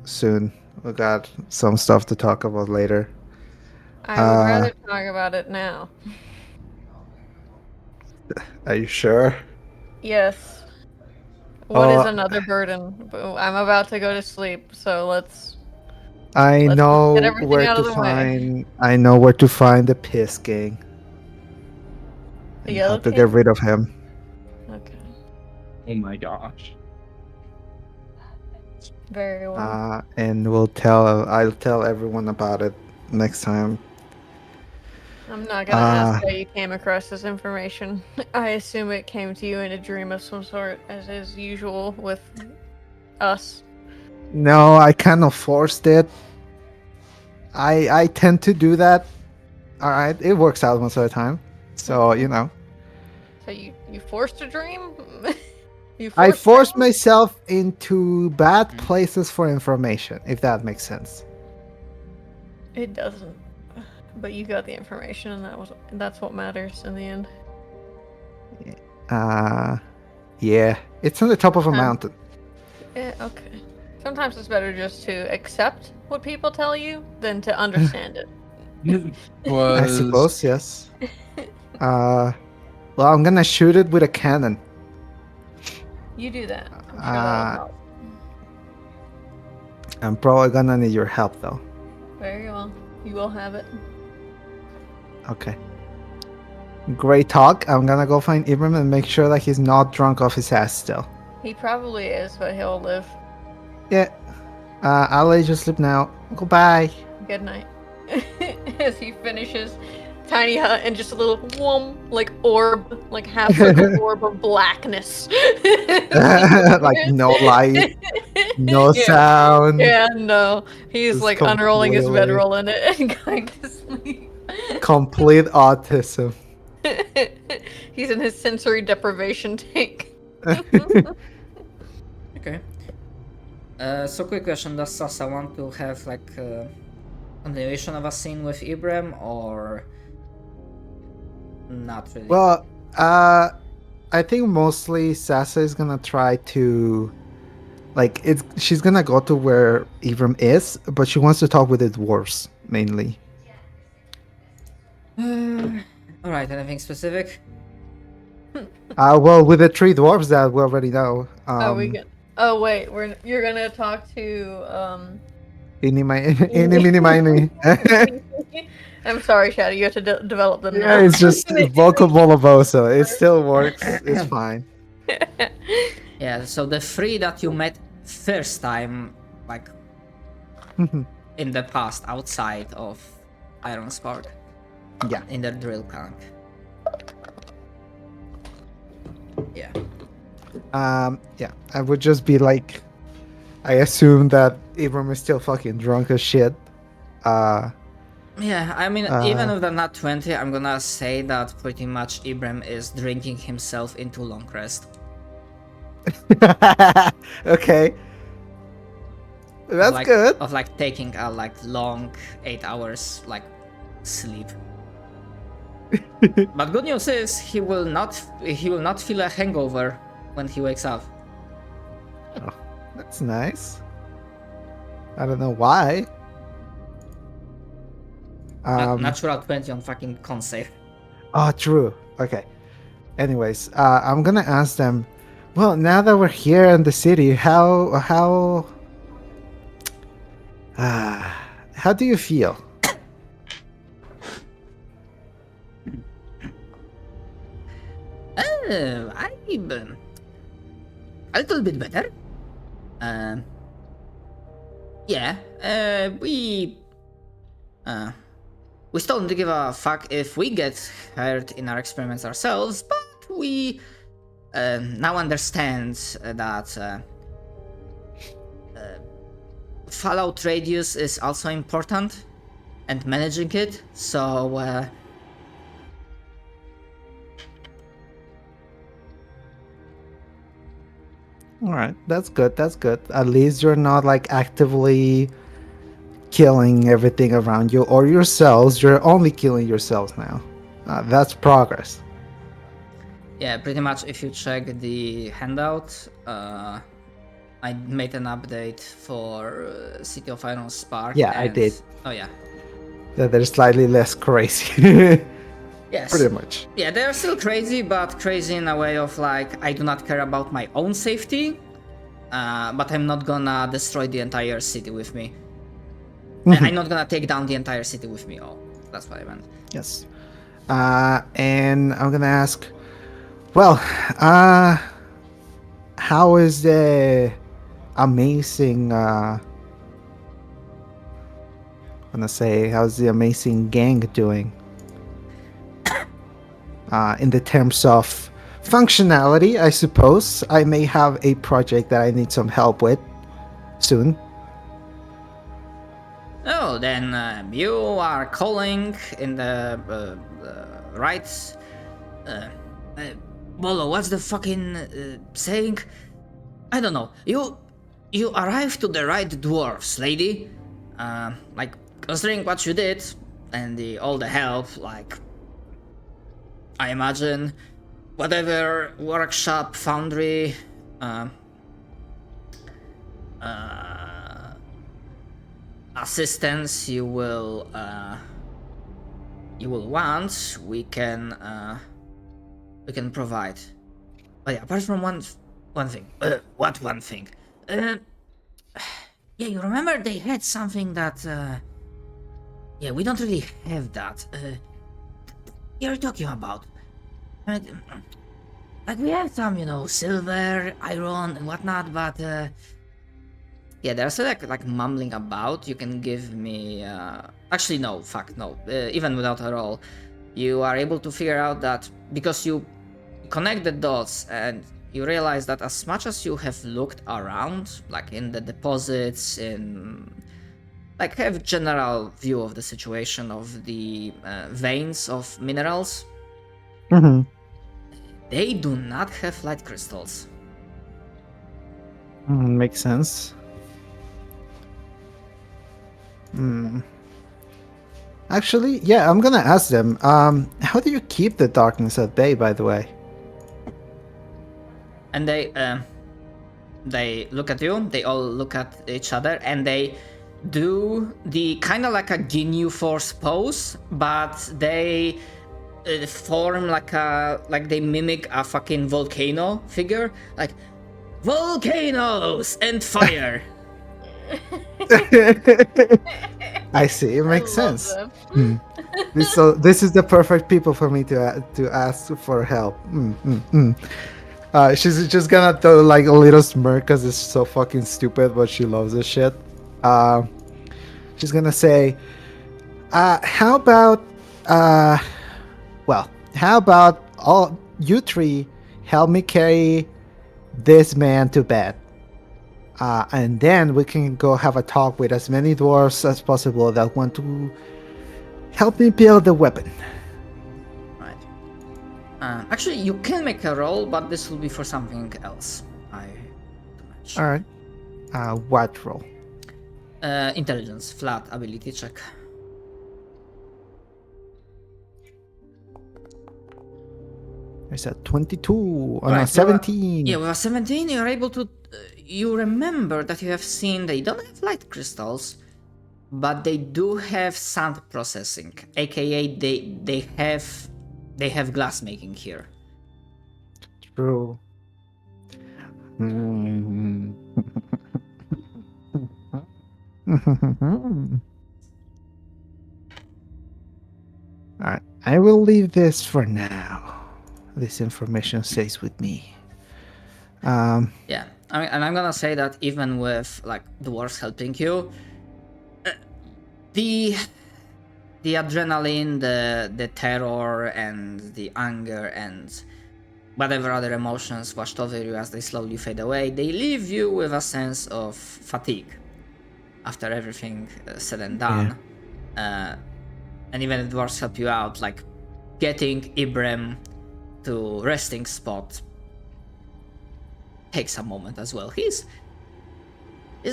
soon. We got some stuff to talk about later. I would rather talk about it now. Are you sure? Yes. What is Oh. another burden? I'm about to go to sleep, so let's I Let's know get everything where out to of the way. find. I know where to find the piss gang. The And yellow how to king? get rid of him. Okay. Oh my gosh. Very well. And I'll tell everyone about it next time. I'm not gonna ask how you came across this information. I assume it came to you in a dream of some sort, as is usual with us. No, I kind of forced it. I tend to do that. All right, it works out most of the time. So So you forced a dream? I forced dreams? myself into bad places for information, if that makes sense. It doesn't. But you got the information, and that's what matters in the end. Yeah, it's on the top of a mountain. Yeah, okay. Sometimes it's better just to accept what people tell you than to understand it. I suppose, yes. Well, I'm gonna shoot it with a cannon. You do that. I'm sure that'll help. I'm probably gonna need your help, though. Very well. You will have it. Okay. Great talk. I'm gonna go find Ibram and make sure that he's not drunk off his ass still. He probably is, but he'll live. Yeah. I'll let you sleep now. Goodbye. Good night. As he finishes Tiny Hut and just a little orb, half circle orb of blackness. No light, no Yeah. sound. Yeah, no. He's Just unrolling his completely- bedroll in it and going to sleep. Complete autism. He's in his sensory deprivation tank. Okay. So quick question, does Sasa want to have continuation of a scene with Ibram or not really? Well, I think mostly Sasa is gonna try to, she's gonna go to where Ibram is, but she wants to talk with the dwarves mainly. Alright, anything specific? Well, with the three dwarves that we already know. Oh wait, you're gonna talk to Eeny, miny. I'm sorry, Shadow. You have to develop them. Yeah, now. it's just vocal boloboso. It still works. It's fine. Yeah, so the three that you met first time, like in the past, outside of Iron Spark, Yeah. in the drill camp. Yeah. Yeah. I would just be like, I assume that Ibram is still fucking drunk as shit. Yeah, I mean, even with the nat 20, I'm gonna say that pretty much Ibram is drinking himself into long rest. Okay. That's like, good. Of like taking a like long 8 hours like sleep. But good news is he will not feel a hangover when he wakes up. Oh, that's nice. I don't know why. Natural 20 on fucking con save. Oh, true. Okay. Anyways, I'm gonna ask them. Well, now that we're here in the city, how do you feel? I'm a little bit better. Yeah, we still don't give a fuck if we get hurt in our experiments ourselves, but we now understand that fallout radius is also important and managing it, so All right, that's good. That's good. At least you're not like actively killing everything around you or yourselves. You're only killing yourselves now. That's progress. yeah, pretty much if you check the handout, I made an update for City of Iron Spark. Yeah, I did. Oh yeah. That they're slightly less crazy. Yes. Pretty much. Yeah, they're still crazy, but crazy in a way of like, I do not care about my own safety, but I'm not gonna destroy the entire city with me. I'm not gonna take down the entire city with me. Oh, that's what I meant. Yes. And I'm gonna ask, well, how is the amazing how's the amazing gang doing? In the terms of functionality, I suppose I may have a project that I need some help with soon. Oh, then you are calling in the right. Bolo, what's the fucking saying? I don't know. You arrived to the right dwarfs, lady. Like considering what you did and all the help, like I imagine whatever workshop, foundry, assistance you will want, we can provide. But yeah, apart from one thing. What one thing? Yeah, you remember they had something that yeah, we don't really have that. You're talking about? I mean, like we have some, silver, iron, and whatnot, but yeah, there's like mumbling about. You can give me. Actually, no, fuck, no. Even without a roll, you are able to figure out that because you connect the dots and you realize that as much as you have looked around, like in the deposits, like have general view of the situation of the veins of minerals, they do not have light crystals. Makes sense. Actually, yeah, I'm gonna ask them. How do you keep the darkness at bay, by the way? And they look at you. They all look at each other, and they do the kind of like a Ginyu Force pose, but they form like they mimic a fucking volcano figure, like volcanoes and fire. I see. It makes I love sense. them. So this is the perfect people for me to ask for help. She's just gonna throw like a little smirk because it's so fucking stupid, but she loves this shit. She's gonna say, "How about, well, how about all you three help me carry this man to bed, and then we can go have a talk with as many dwarves as possible that want to help me build the weapon." Right. Actually, you can make a roll, but this will be for something else. All right. What roll? Intelligence, flat ability check. There's a 22 on Right, a 17. Yeah, with a 17, you're able to. You remember that you have seen they don't have light crystals, but they do have sound processing, aka they have glass making here. True. Alright, I will leave this for now. This information stays with me. Yeah, and I'm gonna say that even with like dwarves helping you, the adrenaline, the terror, and the anger, and whatever other emotions washed over you as they slowly fade away, they leave you with a sense of fatigue after everything said and done. And even if dwarves help you out, like getting Ibrahim to resting spot takes a moment as well. He's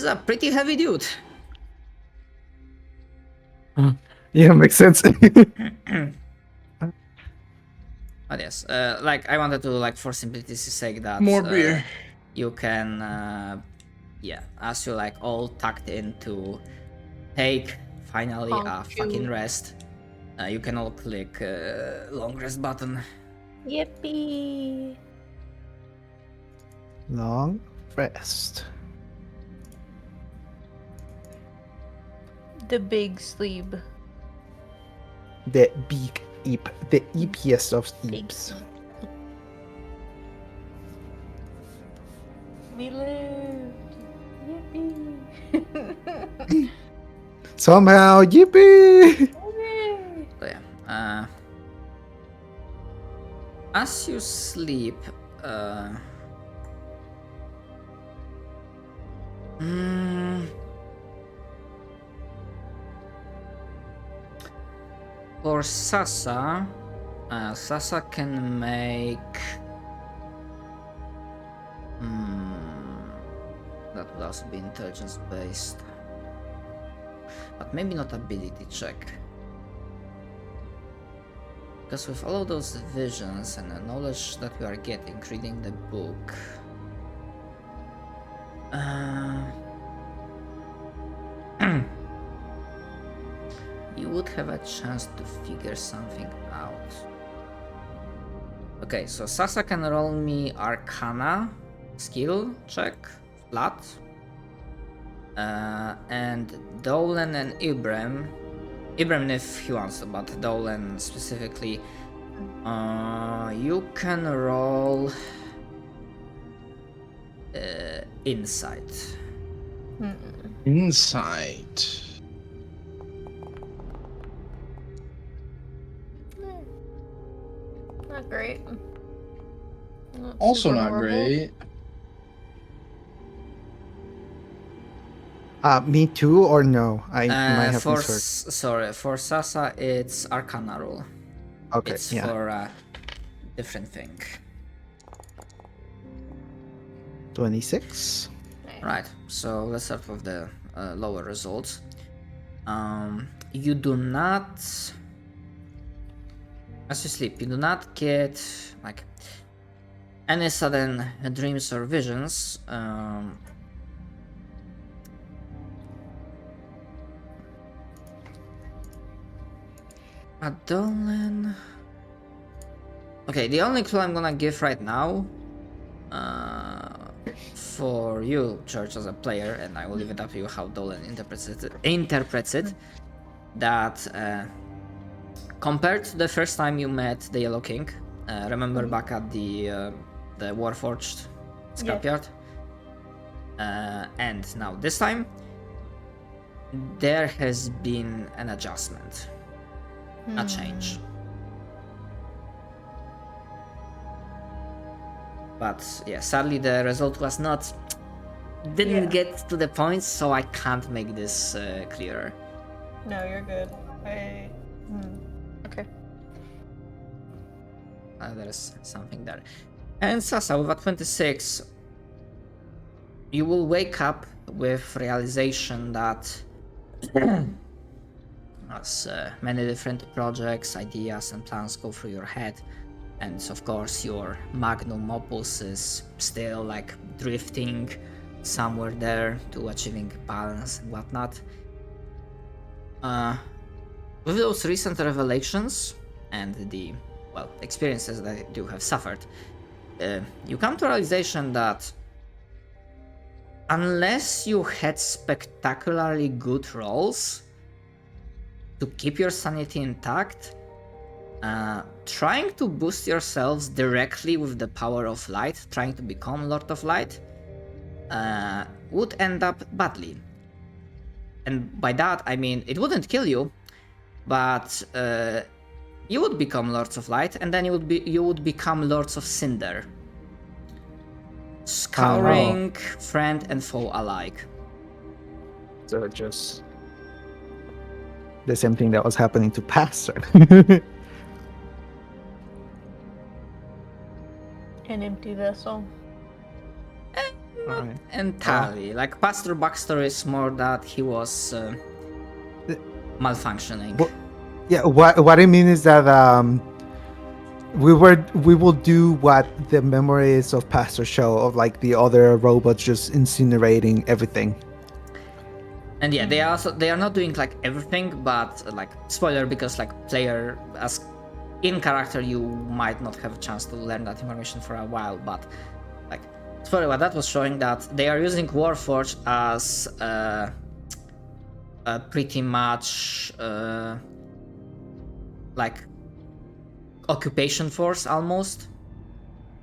a pretty heavy dude. Yeah, makes sense. But yes, like I wanted to, like, for simplicity's sake, that More beer. you can, yeah, as you like all tucked in to take finally a Thank fucking you. rest, you can all click long rest button. Yippee! Long rest. The big sleep. The big eep. The eepiest of Big eeps. sleep. We lived. Yippee! Somehow, yippee! So yeah, as you sleep, for Sasa, Sasa can make. That would also be intelligence based, but maybe not ability check. Because with all of those visions and the knowledge that we are getting reading the book, you would have a chance to figure something out. Okay, so Sasa can roll me Arcana skill check, flat. And Dolan and Ibrahim if he wants to, but Dolan specifically, you can roll insight. Insight. Not great. Also super not horrible. great. Me too, or no? I might have For misheard. sorry, for Sasa it's Arcana roll. Okay, It's yeah. for a different thing. 26. Right, so let's start with the lower results. You do not, as you sleep, you do not get like any sudden dreams or visions. Adolan. Okay, the only clue I'm gonna give right now, for you, Church, as a player, and I will leave it up to you how Dolan interprets it, that compared to the first time you met the Yellow King, remember back at the Warforged scrapyard, and now this time, there has been an adjustment, a change. But yeah, sadly the result was not, didn't get to the point, so I can't make this clearer. No, you're good. Okay. There's something there. And Sasa, with a 26, you will wake up with realization that as many different projects, ideas and plans go through your head, and of course your magnum opus is still like drifting somewhere there to achieving balance and whatnot. With those recent revelations and the experiences that you have suffered, you come to a realization that unless you had spectacularly good rolls to keep your sanity intact, trying to boost yourselves directly with the power of light, trying to become Lord of Light, would end up badly. And by that I mean it wouldn't kill you, but you would become Lords of Light, and then you would become Lords of Cinder, scouring friend and foe alike. So just the same thing that was happening to Pastor. An empty vessel. Alright. Entirely. Like Pastor Baxter is more that he was malfunctioning. Well, yeah, what I mean is that we will do what the memories of Pastor show of, like the other robots just incinerating everything. And yeah, they are not doing like everything, but like spoiler, because like player as in character you might not have a chance to learn that information for a while, but like spoiler, what that was showing that they are using Warforged as a pretty much like occupation force almost.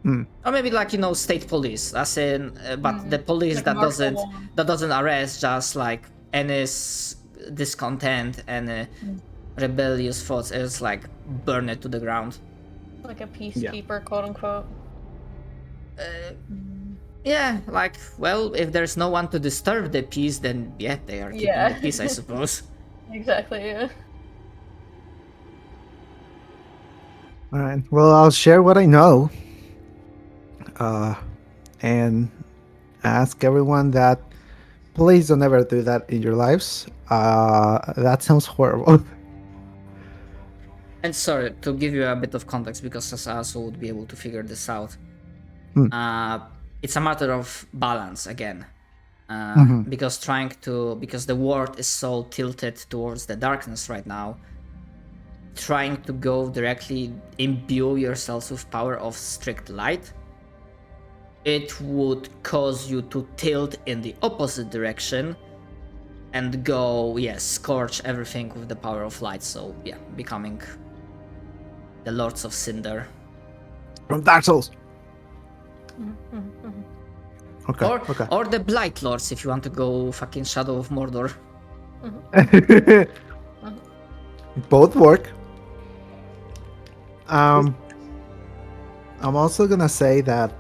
Or maybe like, you know, state police, as in but the police Like that doesn't arrest just like any discontent and rebellious thoughts, is like burn it to the ground. Like a peacekeeper, quote unquote. Yeah, like, well, if there's no one to disturb the peace, then yeah, they are keeping the peace, I suppose. Exactly, yeah. Alright, well, I'll share what I know. And ask everyone that please don't ever do that in your lives. That sounds horrible. And sorry, to give you a bit of context, because Sasasu would be able to figure this out. It's a matter of balance again. Because because the world is so tilted towards the darkness right now, trying to go directly imbue yourselves with power of strict light, it would cause you to tilt in the opposite direction and go, scorch everything with the power of light. So yeah, becoming the Lords of Cinder. From Dark Souls. Okay, Or the Blight Lords, if you want to go fucking Shadow of Mordor. Both work. I'm also gonna say that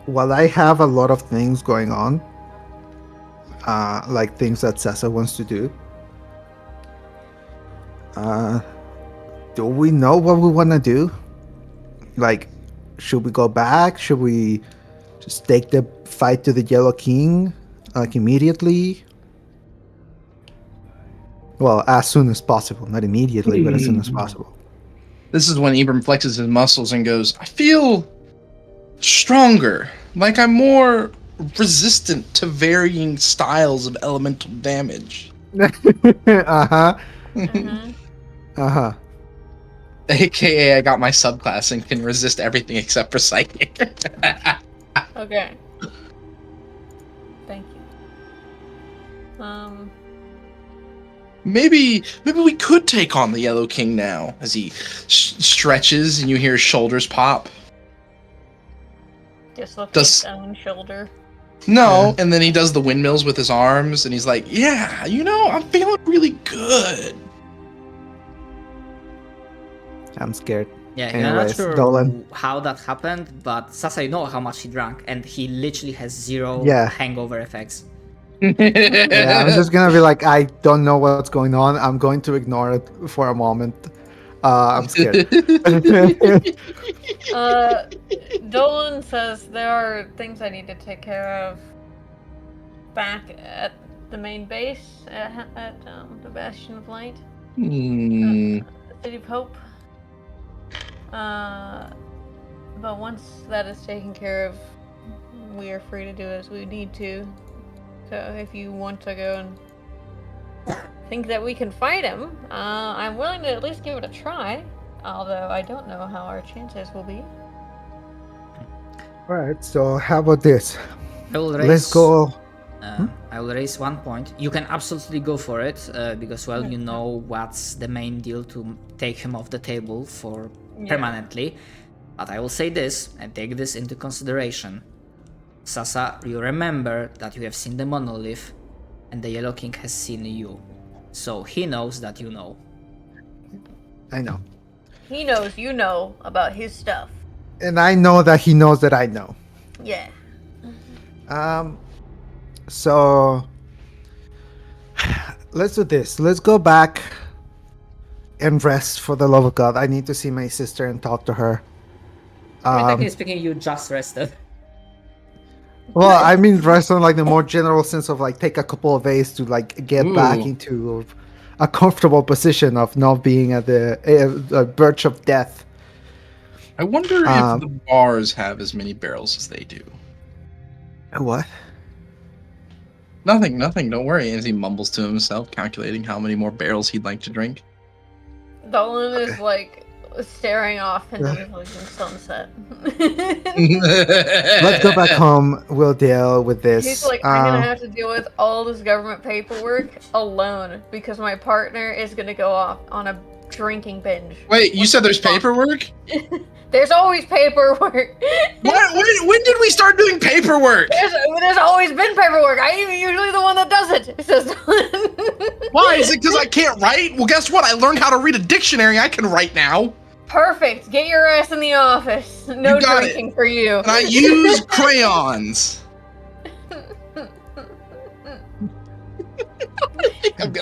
while I have a lot of things going on, like things that Sessa wants to do, do we know what we want to do? Like, should we go back? Should we just take the fight to the Yellow King, like, immediately? Well, as soon as possible. Not immediately, but as soon as possible. This is when Ibram flexes his muscles and goes, I feel stronger. Like I'm more resistant to varying styles of elemental damage. Uh-huh. Mm-hmm. Uh-huh. AKA, I got my subclass and can resist everything except for psychic. Okay. Thank you. Maybe we could take on the Yellow King now, as he stretches and you hear his shoulders pop. Dislocate Does- his own shoulder. No, and then he does the windmills with his arms, and he's like, "Yeah, I'm feeling really good." I'm scared. Yeah, you're not Anyways, sure Dolan. how that happened, but Sasa, you know how much he drank, and he literally has zero Yeah. hangover effects. Yeah, I'm just gonna be like, I don't know what's going on. I'm going to ignore it for a moment. I'm scared. Dolan says there are things I need to take care of back at the main base at the Bastion of Light, Hmm. the City of Hope. But once that is taken care of, we are free to do as we need to. So if you want to go and think that we can fight him, I'm willing to at least give it a try. Although I don't know how our chances will be. Alright, so how about this? I will Let's go. I will raise 1 point. You can absolutely go for it, because, well, you know what's the main deal to take him off the table for permanently. But I will say this, and take this into consideration. Sasa, you remember that you have seen the monolith, and the Yellow King has seen you. So he knows that you know. I know. He knows you know about his stuff. And I know that he knows that I know. Yeah. So let's do this. Let's go back and rest for the love of God. I need to see my sister and talk to her. Technically speaking, you just rested. Well, I mean rest on like the more general sense of like take a couple of days to like get back Ooh. into a comfortable position of not being at the verge of death. I wonder if the bars have as many barrels as they do. What? Nothing. Don't worry. As he mumbles to himself, calculating how many more barrels he'd like to drink. Dolan is like staring off into the fucking sunset. Let's go back home. We'll deal with this. He's like, I'm gonna have to deal with all this government paperwork alone because my partner is gonna go off on a drinking binge. Wait, you said there's paperwork? There's always paperwork. What? When did we start doing paperwork? There's always been paperwork. I'm usually the one that does it. Says Why? Is it because I can't write? Well, guess what? I learned how to read a dictionary. I can write now. Perfect. Get your ass in the office. No You got drinking for you. And I use crayons.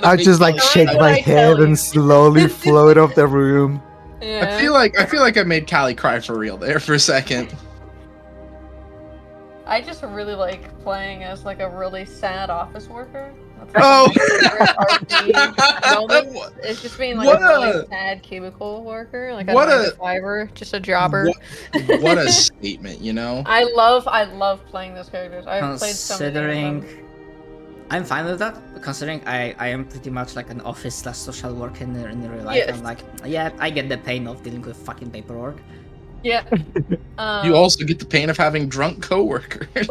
I just like shake What my I head tell you. and slowly float off the room. Yeah. I feel like I made Callie cry for real there for a second. I just really like playing as like a really sad office worker. That's Oh. my favorite RP moment. It's just being like What a really a- sad cubicle worker, like a what 9-to-5er, just a jobber. What a statement, you know? I love playing those characters. I've played so many of them. Considering, I'm fine with that. Considering I am pretty much like an office/social worker in real life. Yes. I'm like, yeah, I get the pain of dealing with fucking paperwork. Yeah. You also get the pain of having drunk coworkers.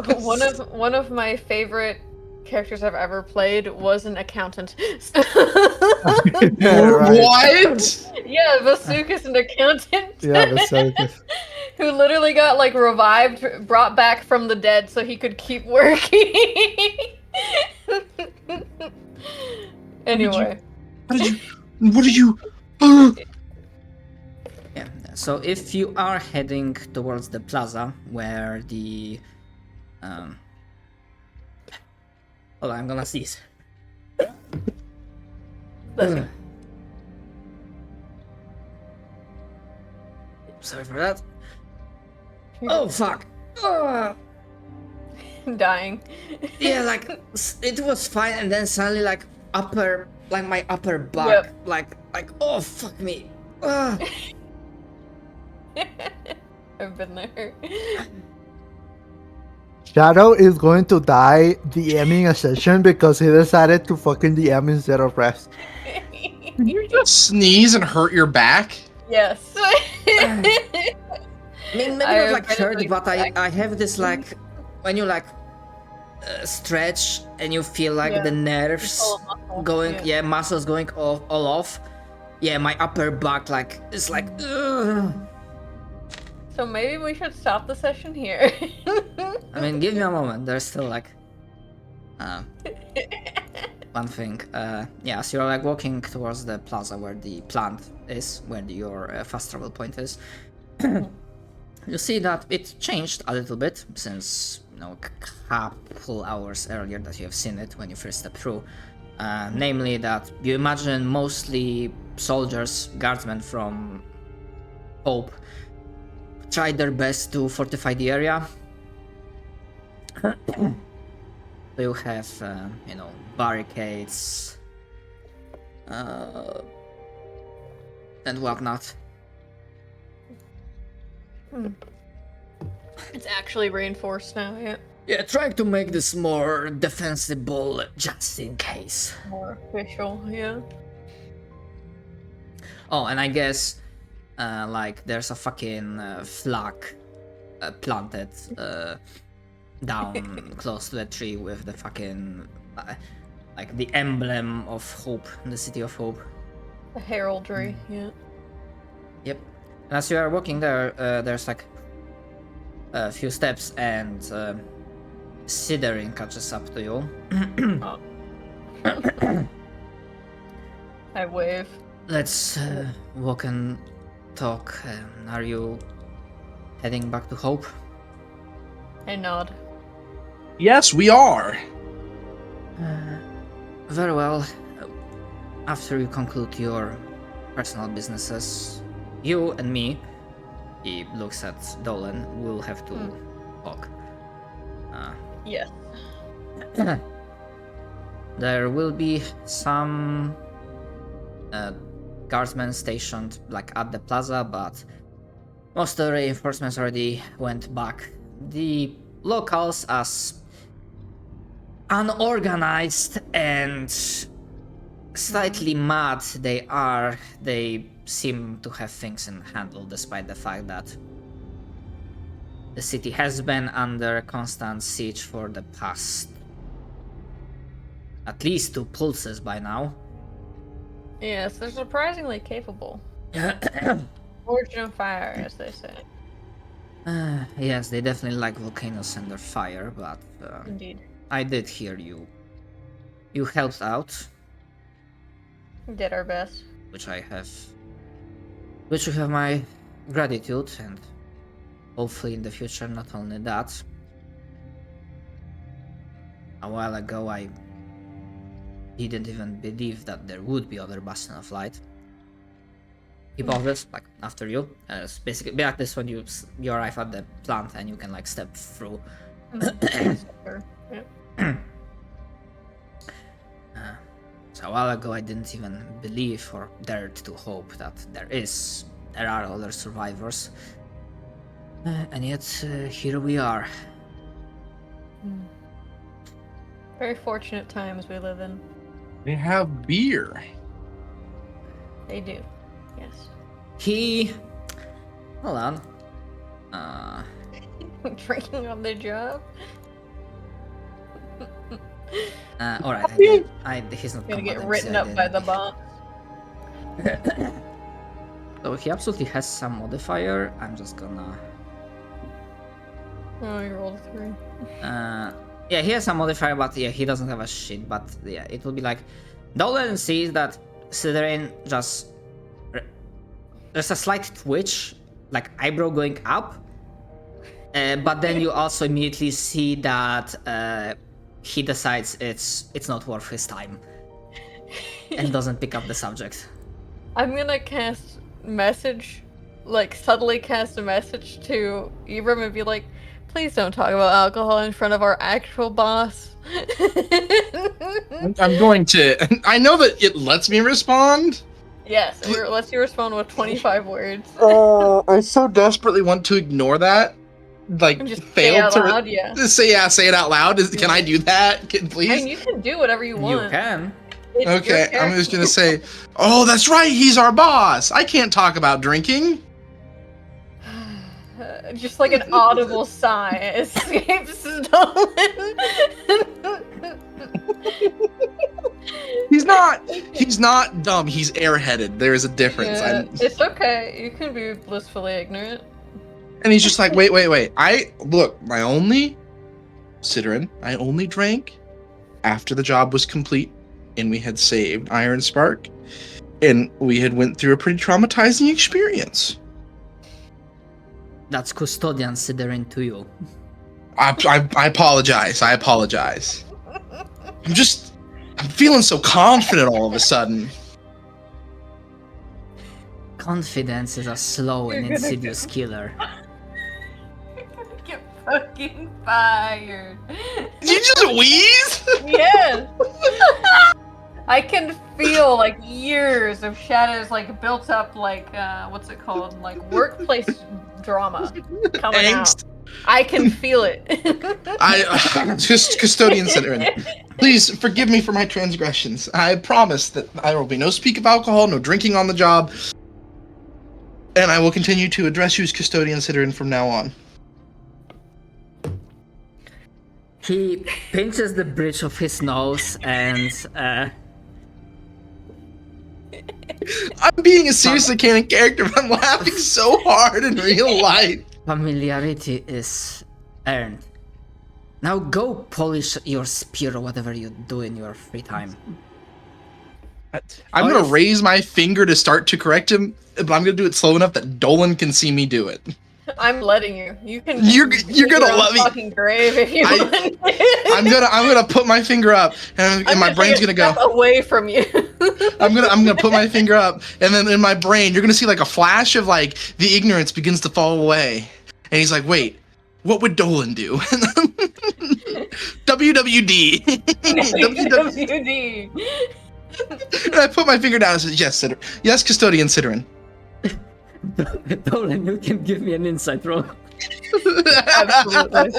one of my favorite characters I've ever played was an accountant. Yeah, right. What? Yeah, Vasuka's an accountant. Yeah, that's so good. Who literally got like revived, brought back from the dead so he could keep working. Anyway. What did you? Yeah. So if you are heading towards the plaza where the hold on, I'm gonna sneeze. Listen. Sorry for that. Oh fuck. Dying. Yeah, like it was fine, and then suddenly like my upper back, Yep. like oh fuck me. Ugh. I've been there. Shadow is going to die DMing a session because he decided to fucking DM instead of rest. Did you just sneeze and hurt your back? Yes. I mean, maybe I not have like been hurt, like but that. I have this like when you like stretch and you feel like Yeah. the nerves Full of muscle, going, yeah. yeah, muscles going all off. Yeah, my upper back like is like. Ugh. So maybe we should stop the session here. I mean, give me a moment. There's still like one thing. Yeah, as you're like walking towards the plaza where the plant is, where your fast travel point is, you see that it changed a little bit since a couple hours earlier that you have seen it when you first stepped through. Namely, that you imagine mostly soldiers, guardsmen from Hope, tried their best to fortify the area. You have, barricades and whatnot. It's actually reinforced now, yeah. Yeah, trying to make this more defensible just in case. More official, yeah. Oh, and I guess, there's a fucking flag planted down close to the tree with the fucking, the emblem of Hope, the city of Hope. The heraldry, yeah. Yep. And as you are walking there, there's like a few steps and Sidering catches up to you. Oh. I wave. Let's walk and talk. Are you heading back to Hope? I nod. Yes, we are. Very well. After you conclude your personal businesses, you and me, he looks at Dolan, will have to talk. Yes. There will be some guardsmen stationed at the plaza, but most of the reinforcements already went back. The locals, as unorganized and slightly mad they seem to have things in handle, despite the fact that the city has been under constant siege for the past at least 2 pulses by now. Yes, they're surprisingly capable. Forged in fire, as they say. Yes, they definitely like volcanoes and their fire, but Indeed. I did hear you helped out, We did our best. which you have my gratitude, and hopefully in the future not only that. A while ago I didn't even believe that there would be other Bastion of Light. Keep all this, after you. Basically, be at this when you arrive at the plant and you can step through. Sure. Yep. So a while ago I didn't even believe or dared to hope that there are other survivors. And yet, here we are. Very fortunate times we live in. They have beer. They do. Yes. Hold on. Drinking on the job. Alright, he's not Gonna get combating, written so I up by the didn't- boss. So he absolutely has some modifier. I'm just gonna... Oh, you rolled a 3. Yeah, he has some modifier, but yeah, he doesn't have a shit. But yeah, it will be Dolan sees that Siderain just... There's a slight twitch, eyebrow going up. But then you also immediately see that he decides it's not worth his time. And doesn't pick up the subject. I'm gonna cast message, subtly cast a message to Ibram and be like, please don't talk about alcohol in front of our actual boss. I'm going to. I know that it lets me respond. Yes, it lets you respond with 25 words. I so desperately want to ignore that. Just say fail out to loud, yeah. Just say it out loud. Can I do that? Please. I mean, you can do whatever you want. You can. Okay, I'm just gonna say, oh, that's right, he's our boss. I can't talk about drinking. Just like an audible sigh escapes Dolan. He's not dumb. He's airheaded. There is a difference. Yeah, it's okay. You can be blissfully ignorant. And he's just like, wait. I only drank after the job was complete and we had saved Iron Spark and we had went through a pretty traumatizing experience. That's custodian Siderin to you. I apologize. I'm feeling so confident all of a sudden. Confidence is a slow and insidious killer. You're gonna get fucking fired. Did you just wheeze? Yes. I can feel like years of shadows like built up like what's it called? Like workplace drama coming Angst. out. I can feel it. Just custodian Siderin. Please forgive me for my transgressions. I promise that there will be no speak of alcohol, no drinking on the job, and I will continue to address you as custodian Siderin from now on. He pinches the bridge of his nose and I'm being a seriously canon character, but I'm laughing so hard in real life. familiarity is earned. Now go polish your spear or whatever you do in your free time. I'm gonna raise my finger to start to correct him, but I'm gonna do it slow enough that Dolan can see me do it. I'm letting you. You can. You're gonna let me. Fucking grave if you want. I'm gonna put my finger up, and my brain's gonna go away from you. I'm gonna put my finger up, and then in my brain, you're gonna see like a flash of like the ignorance begins to fall away, and he's like, "Wait, what would Dolan do?" WWD. WWD. And I put my finger down and said, "Yes, yes, custodian Siderin." Dolan, you can give me an insight roll. Absolutely.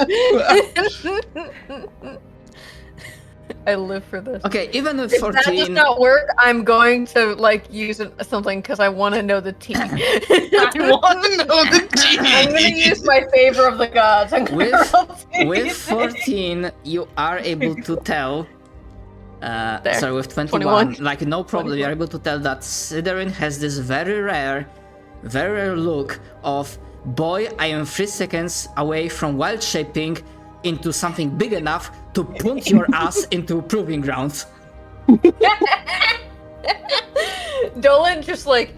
I live for this. Okay, even with If that does 14... not work, I'm going to like use something because I want to know the tea. I want to know the tea. I'm going to use my favor of the gods. I'm gonna roll tea. With 14, you are able to tell... There. sorry, with 21, 21. like no problem, you're able to tell that Siderin has this very rare look of, boy, I am 3 seconds away from wild shaping into something big enough to punt your ass into proving grounds. Dolan just like,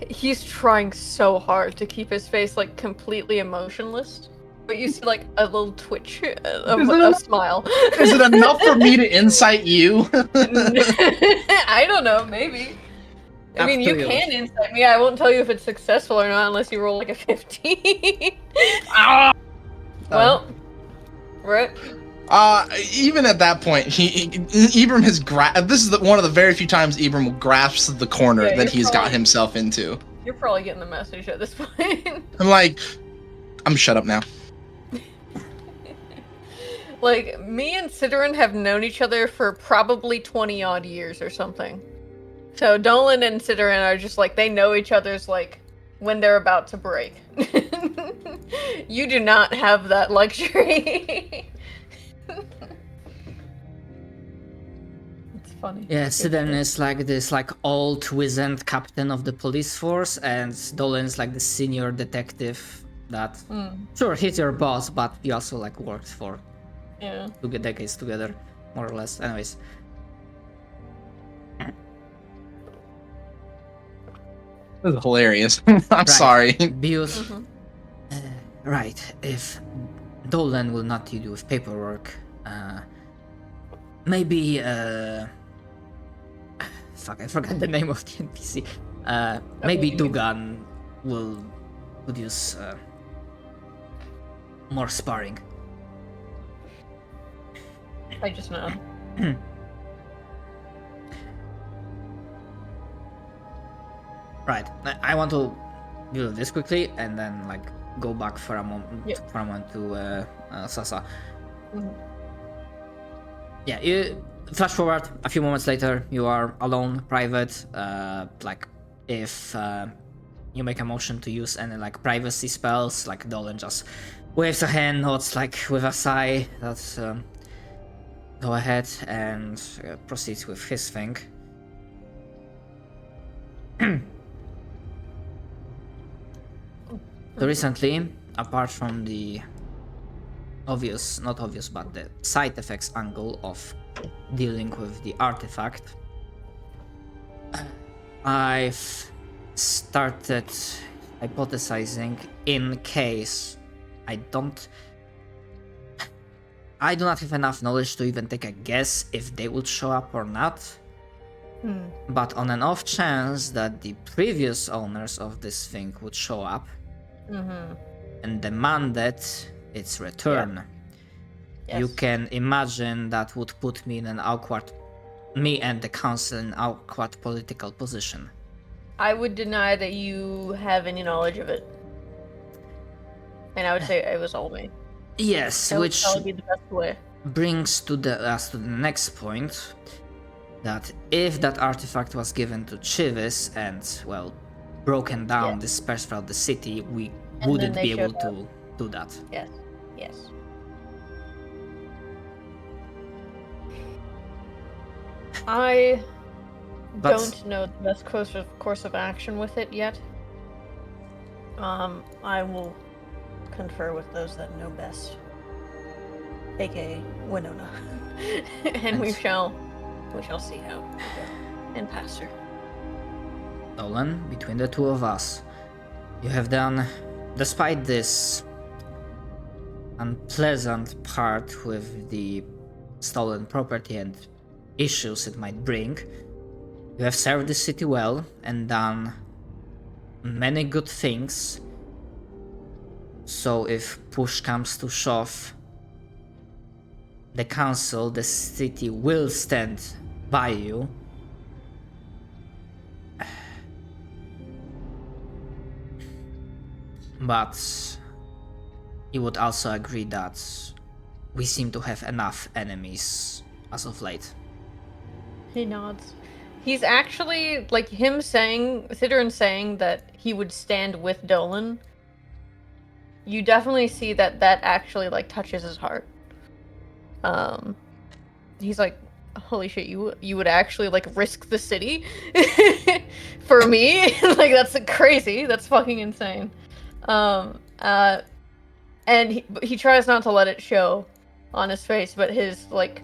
he's trying so hard to keep his face like completely emotionless. But you see like a little twitch of a smile. Is it enough for me to insight you? I don't know, maybe. I mean, you can insight me. I won't tell you if it's successful or not unless you roll like a 15. Well, right. Even at that point, Ibram has this is one of the very few times Ibram will grasp the corner that he's got himself into. You're probably getting the message at this point. I'm like, I'm shut up now. Like, me and Siderin have known each other for probably 20 odd years or something. So Dolan and Siderin are just like, they know each other's like when they're about to break. You do not have that luxury. It's funny. Yeah, Siderin is like this like old wizened captain of the police force, and Dolan is like the senior detective that sure, he's your boss, but he also like worked for 2 decades together, more or less. Anyways. This is hilarious. I'm sorry. Bios. Right, if Dolan will not deal with paperwork, maybe, fuck, I forgot the name of the NPC. Maybe Dugan would use more sparring. I just know. Right, I want to do this quickly and then like go back for a moment to Sasa. Yeah, flash forward a few moments later, you are alone, private. Like if you make a motion to use any like privacy spells, like Dolan just waves a hand, nods like with a sigh. That's go ahead and proceeds with his thing. So recently, apart from the obvious, not obvious, but the side effects angle of dealing with the artifact, I've started hypothesizing in case I do not have enough knowledge to even take a guess if they would show up or not. But on an off chance that the previous owners of this thing would show up and demanded its return, you can imagine that would put me in an awkward, me and the council in an awkward political position. I would deny that you have any knowledge of it. And I would say it was all me. Yes, That would which probably be the best way. brings us to the next point, that if that artifact was given to Chivis and, well, broken down, dispersed throughout the city, we And wouldn't then be they able showed to do that. Yes. Yes. I But- don't know the best course of action with it yet. I will confer with those that know best, aka Winona, and we shall see how we go. And Pastor. Dolan, between the two of us, you have done, despite this unpleasant part with the stolen property and issues it might bring, you have served the city well and done many good things. So if push comes to shove, the council, the city will stand by you. But you would also agree that we seem to have enough enemies as of late. He nods. He's actually like him saying, Sidran saying that he would stand with Dolan. You definitely see that actually like touches his heart. He's like, holy shit, you would actually like risk the city for me? Like that's crazy. That's fucking insane. And he tries not to let it show on his face, but his like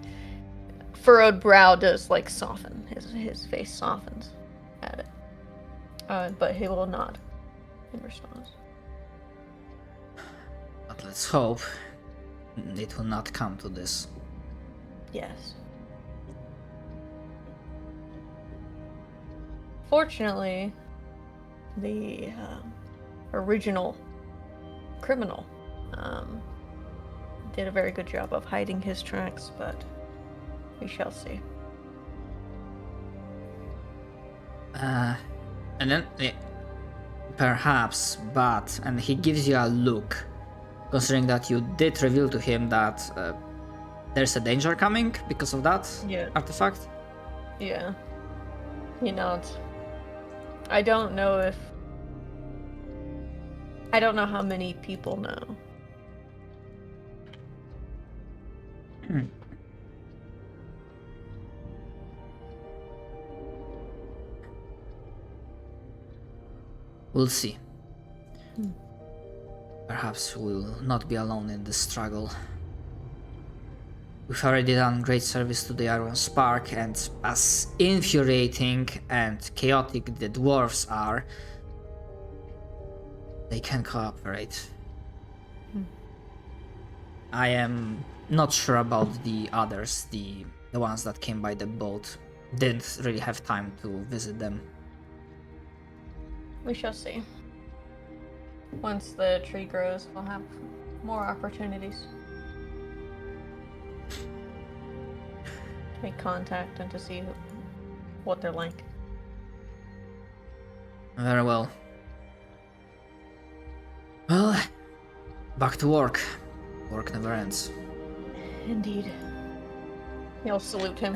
furrowed brow does like soften. His face softens at it. But he will nod in response. But let's hope it will not come to this. Yes. Fortunately, the original criminal did a very good job of hiding his tracks, but we shall see. And then, perhaps, but, and he gives you a look, considering that you did reveal to him that there's a danger coming because of that artifact. Yeah. He nods. I don't know how many people know. We'll see. Perhaps we'll not be alone in this struggle. We've already done great service to the Iron Spark, and as infuriating and chaotic the dwarves are, they can cooperate. I am not sure about the others, the ones that came by the boat. Didn't really have time to visit them. We shall see. Once the tree grows, we'll have more opportunities. Make contact and to see what they're like. Very well. Well, back to work. Work never ends. Indeed. He'll salute him.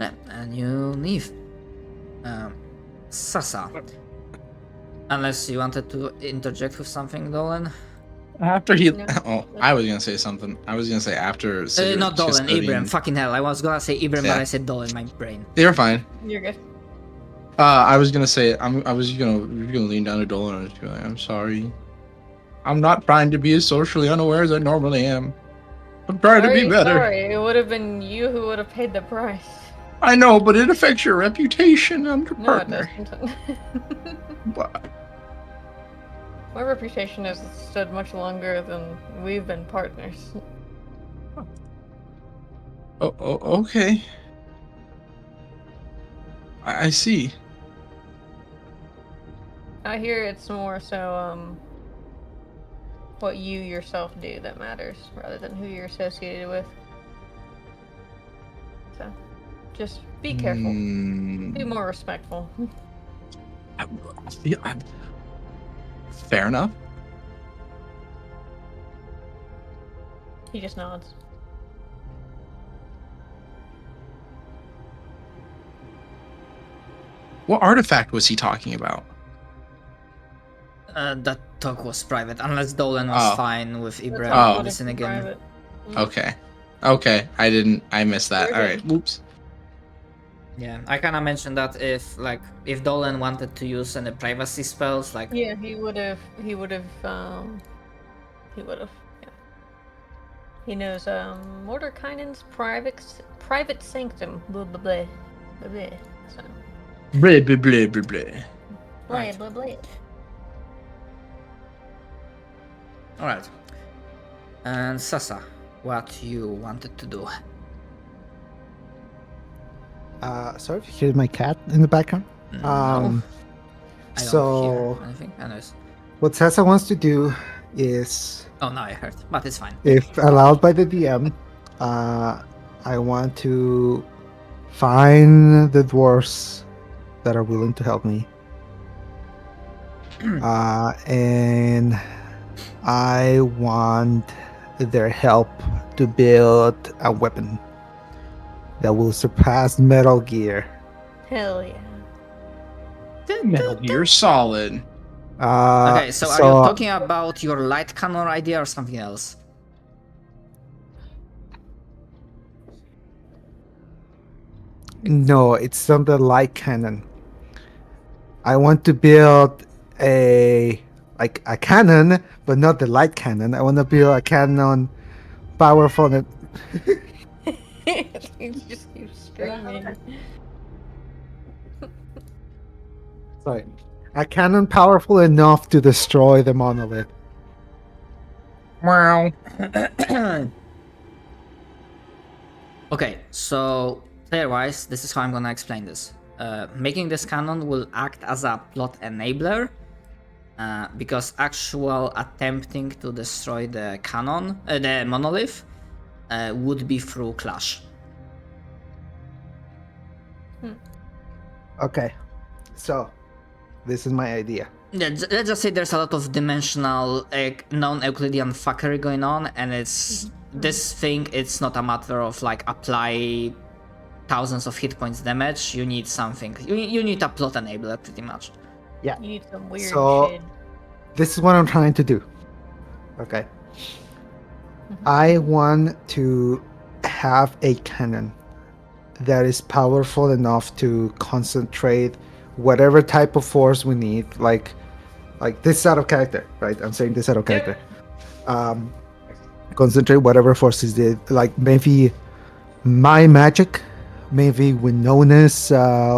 Yeah, and you leave. Sasa. Unless you wanted to interject with something, Dolan. After he, No. oh, I was gonna say something. I was gonna say after. Not Dolan, custodian- Ibrahim. Fucking hell, I was gonna say Ibrahim, Yeah. but I said Dolan, my brain. You're fine. You're good. I was gonna say I was gonna lean down to Dolan and just be like, I'm sorry. I'm not trying to be as socially unaware as I normally am. I'm trying to be better. Sorry, it would have been you who would have paid the price. I know, but it affects your reputation. I'm your No, partner. it doesn't. What? My reputation has stood much longer than we've been partners. Oh, okay. I see. I hear it's more so, what you yourself do that matters, rather than who you're associated with. So, just be careful. Be more respectful. Fair enough. He just nods. What artifact was he talking about? That talk was private, unless Dolan was Oh. fine with That's Ibrahim Oh. what listening it's again. private. Okay. I missed that. You're All good. right. Whoops. Yeah, I kinda mentioned that if Dolan wanted to use any privacy spells, like Yeah, he would have, yeah. He knows, Mordekainen's private sanctum, blah blah blah, blah blah, so, Blah blah blah blah blah. blah Right. blah blah. alright. And Sasa, what you wanted to do? Sorry if you hear my cat in the background. No, I don't So hear anything. Anyways. what Sasa wants to do is, Oh, now I heard, but it's fine. if allowed by the DM, I want to find the dwarves that are willing to help me. And I want their help to build a weapon that will surpass Metal Gear. Hell yeah. Metal Gear Solid. Okay, so are you talking about your light cannon idea or something else? No, it's not the light cannon. I want to build a cannon, but not the light cannon. I want to build a cannon powerful. He just keeps screaming. Sorry, a cannon powerful enough to destroy the monolith. Wow. Okay, so player-wise, this is how I'm gonna explain this. Making this cannon will act as a plot enabler, because actual attempting to destroy the cannon, the monolith, would be through clash. Okay, so this is my idea. Let's just say there's a lot of dimensional, non-Euclidean fuckery going on, and this thing. It's not a matter of like apply thousands of hit points damage. You need something. You need a plot enabler, pretty much. Yeah. You need some weird So- shit. This is what I'm trying to do. Okay. I want to have a cannon that is powerful enough to concentrate whatever type of force we need, like this out of character, right? I'm saying this out of character. Concentrate whatever force is it, like maybe my magic, maybe Winona's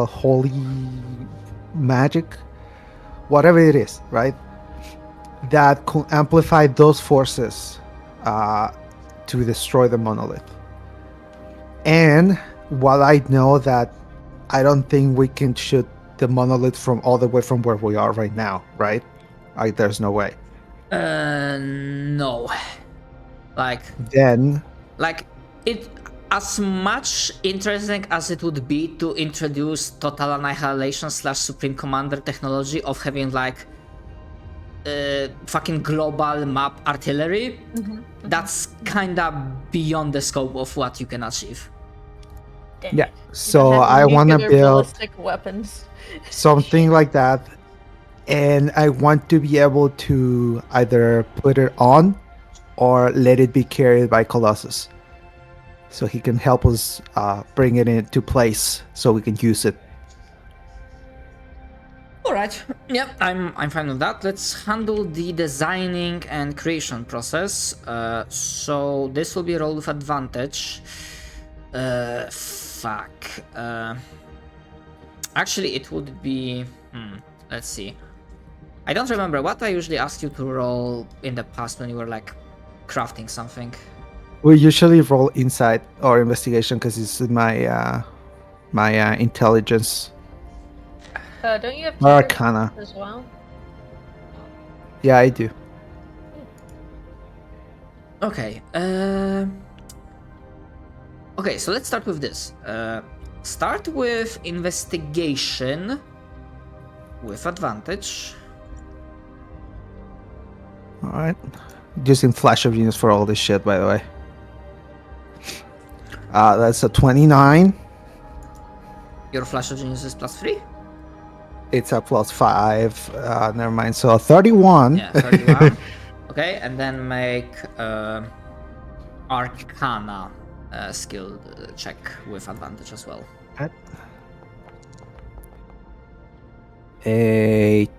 holy magic, whatever it is, right? That could amplify those forces to destroy the monolith. And while I know that I don't think we can shoot the monolith from all the way from where we are right now, right? Like, there's no way. No. Then, It as much interesting as it would be to introduce total annihilation / supreme commander technology of having fucking global map artillery, that's kinda beyond the scope of what you can achieve. Damn Yeah. it. You So don't have I want to nuclear build ballistic weapons. something like that, and I want to be able to either put it on or let it be carried by Colossus, so he can help us bring it into place so we can use it. Alright, yep, I'm fine with that. Let's handle the designing and creation process. So this will be rolled with advantage. Fuck. Actually, it would be... let's see. I don't remember what I usually asked you to roll in the past when you were like crafting something. We usually roll insight or investigation because it's my intelligence Don't you have or secret arcana. as well? Yeah, I do. Okay. Okay, so let's start with this. Start with investigation with advantage. All right. Using Flash of Genius for all this shit, by the way. That's a 29. Your flash of genius is +3. It's a +5. Never mind. So 31. Yeah, 31. Okay, and then make Arcana skill check with advantage as well.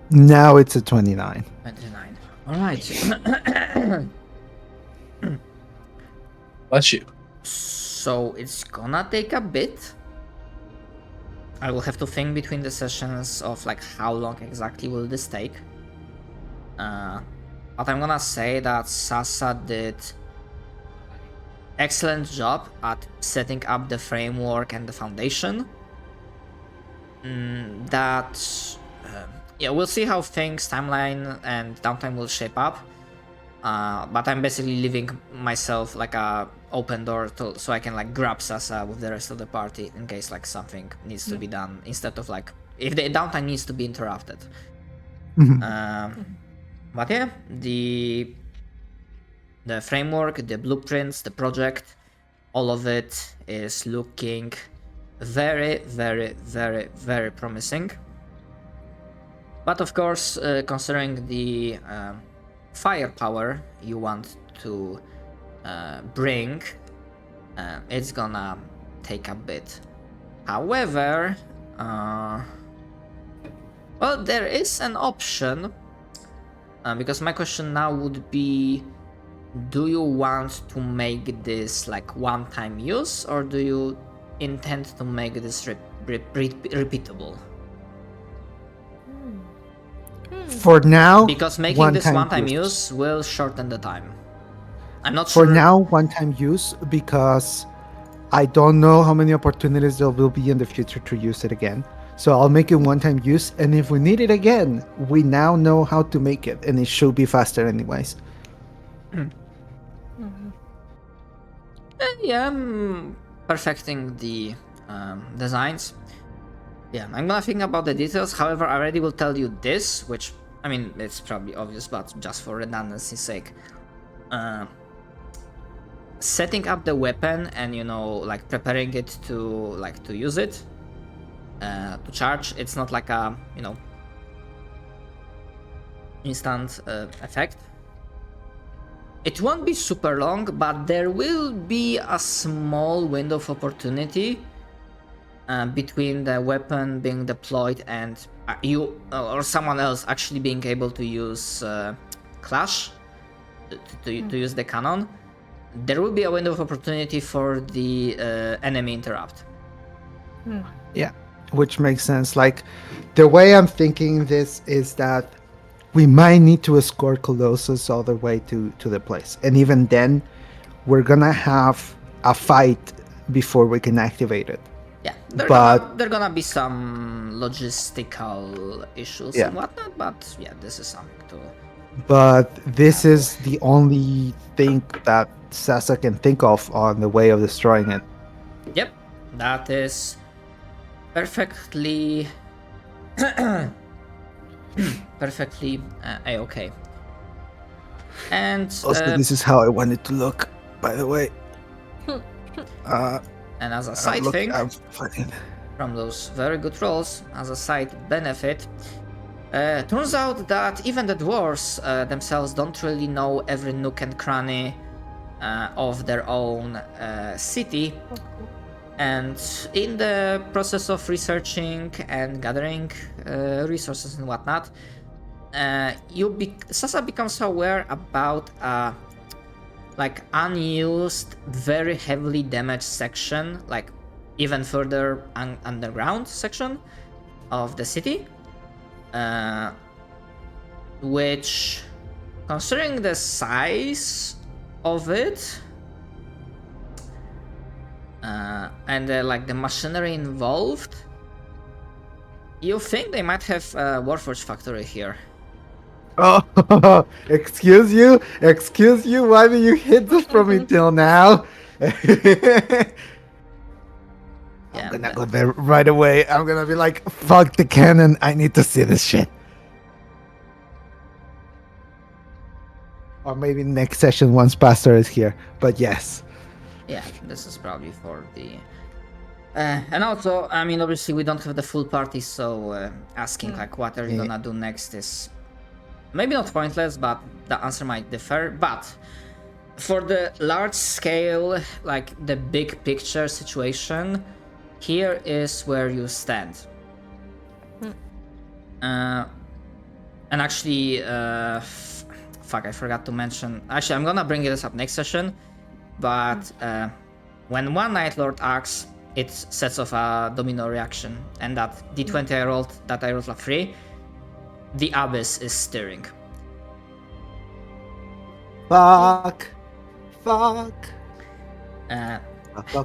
Now it's a 29. 29. All right. Bless you. So it's gonna take a bit. I will have to think between the sessions of like how long exactly will this take. But I'm gonna say that Sasa did excellent job at setting up the framework and the foundation. Yeah, we'll see how things, timeline and downtime will shape up. But I'm basically leaving myself like a open door so I can like grab Sasa with the rest of the party in case like something needs to be done, instead of like if the downtime needs to be interrupted. But yeah, the framework, the blueprints, the project, all of it is looking very, very, very, very promising. But of course, considering the firepower you want to bring, it's gonna take a bit. However, well, there is an option, because my question now would be, do you want to make this like one-time use, or do you intend to make this repeatable? For now, Because making this one-time use will shorten the time. I'm not For sure. now, one-time use, because I don't know how many opportunities there will be in the future to use it again. So I'll make it one-time use, and if we need it again, we now know how to make it, and it should be faster anyways. Yeah, I'm perfecting the designs. Yeah, I'm gonna think about the details. However, I already will tell you this, which, I mean, it's probably obvious, but just for redundancy's sake. Setting up the weapon and, you know, like preparing it to use it, to charge, it's not like a, you know, instant effect. It won't be super long, but there will be a small window of opportunity between the weapon being deployed and you or someone else actually being able to use Clash to use the cannon. There will be a window of opportunity for the enemy interrupt. Yeah, which makes sense. Like, the way I'm thinking this is that we might need to escort Colossus all the way to the place. And even then, we're gonna have a fight before we can activate it. Yeah, there are gonna be some logistical issues and whatnot, but yeah, this is something to... But this is the only thing that Sasa can think of on the way of destroying it. Yep, that is perfectly perfectly a-okay. And Also, this is how I want it to look, by the way. and as a side thing, I'm fine. from those very good rolls, as a side benefit, turns out that even the dwarves themselves don't really know every nook and cranny of their own city. And in the process of researching and gathering resources and whatnot, Sasa becomes aware about like unused, very heavily damaged section, like even further underground section of the city, which, considering the size of it and like the machinery involved, you think they might have a Warforged factory here. Oh, excuse you? Why do you hid this from me till now? I'm gonna go there right away. I'm gonna be like, fuck the cannon. I need to see this shit. Or maybe next session once Pastor is here. But yes. Yeah, this is probably for the... and also, I mean, obviously we don't have the full party, so asking like what are you gonna do next is maybe not pointless, but the answer might differ. But for the large scale, like the big picture situation, here is where you stand. And actually, fuck, I forgot to mention. Actually, I'm gonna bring this up next session, but when one Night Lord acts, it sets off a domino reaction, and that d20 I rolled a 3. The abyss is stirring. Fuck.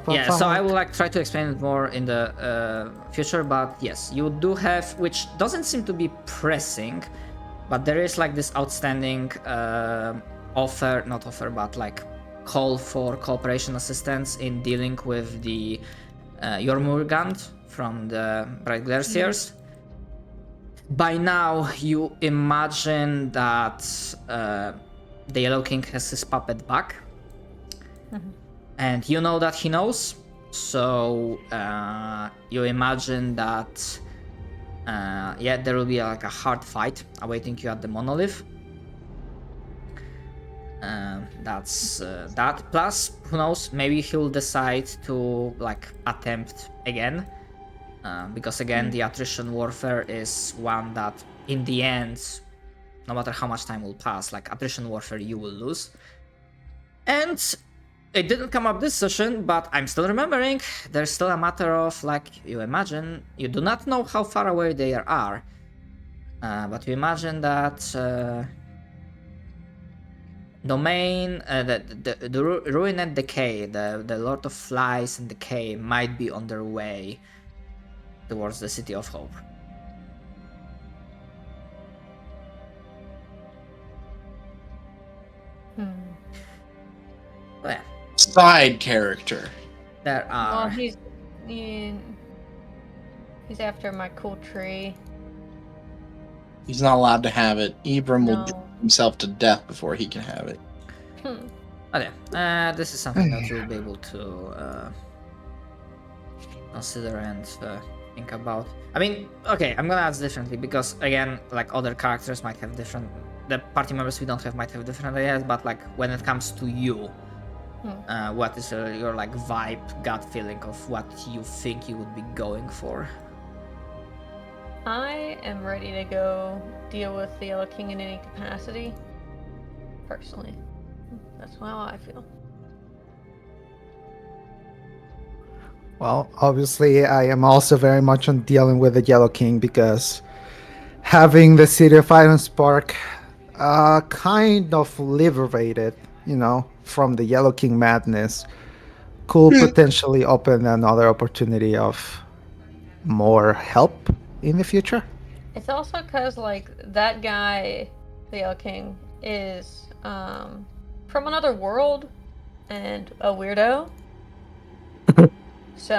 Yeah, so I will like try to explain it more in the future, but yes, you do have, which doesn't seem to be pressing, but there is like this outstanding but like call for cooperation assistance in dealing with the Jormungand from the Bright Glaciers. By now, you imagine that the Yellow King has his puppet back. And you know that he knows. So you imagine that there will be like a hard fight awaiting you at the monolith. That's that. Plus, who knows, maybe he'll decide to like attempt again. Because again, the attrition warfare is one that in the end, no matter how much time will pass, like attrition warfare you will lose. And it didn't come up this session, but I'm still remembering, there's still a matter of like, you imagine, you do not know how far away they are, but you imagine that Domain, the Ruin and Decay, the Lord of Flies and Decay might be on their way towards the City of Hope. Well, yeah. Side character. There are... Well, he's after my cool tree. He's not allowed to have it. Ibram will No. drink himself to death before he can have it. Okay, this is something that you'll be able to consider and think about. I mean, okay, I'm gonna ask differently because again, like other characters might have different, the party members we don't have might have different ideas, but like when it comes to you, what is your like vibe, gut feeling of what you think you would be going for? I am ready to go deal with the Yellow King in any capacity. Personally. That's how I feel. Well, obviously, I am also very much on dealing with the Yellow King because having the City of Iron Spark kind of liberated, from the Yellow King madness could potentially open another opportunity of more help in the future. It's also because, like, that guy, the Yellow King, is from another world and a weirdo. So,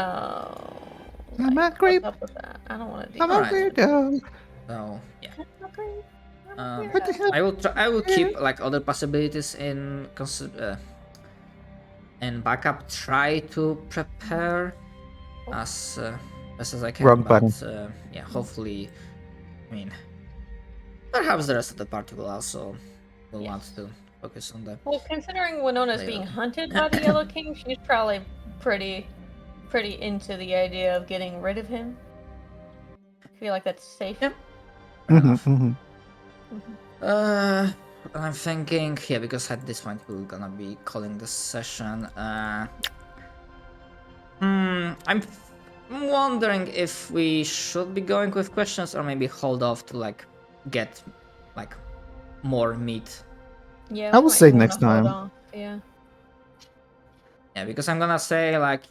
I'm like, a creep. what's up with that? I don't want to do I'm that. a weirdo. So yeah. Okay. What the hell? I will keep like other possibilities in backup. Try to prepare as best as I can. Wrong but button. yeah, hopefully, I mean, perhaps the rest of the party will also want to focus on the. Well, considering Winona's being Later. hunted by the Yellow King, she's probably pretty into the idea of getting rid of him. I feel like that's safe. Yep. Fair enough. Mhm. I'm thinking, yeah, because at this point we're gonna be calling this session. I'm wondering if we should be going with questions or maybe hold off to like get like more meat. Yeah, I we will might say wanna next hold time. off, yeah. Yeah, because I'm gonna say like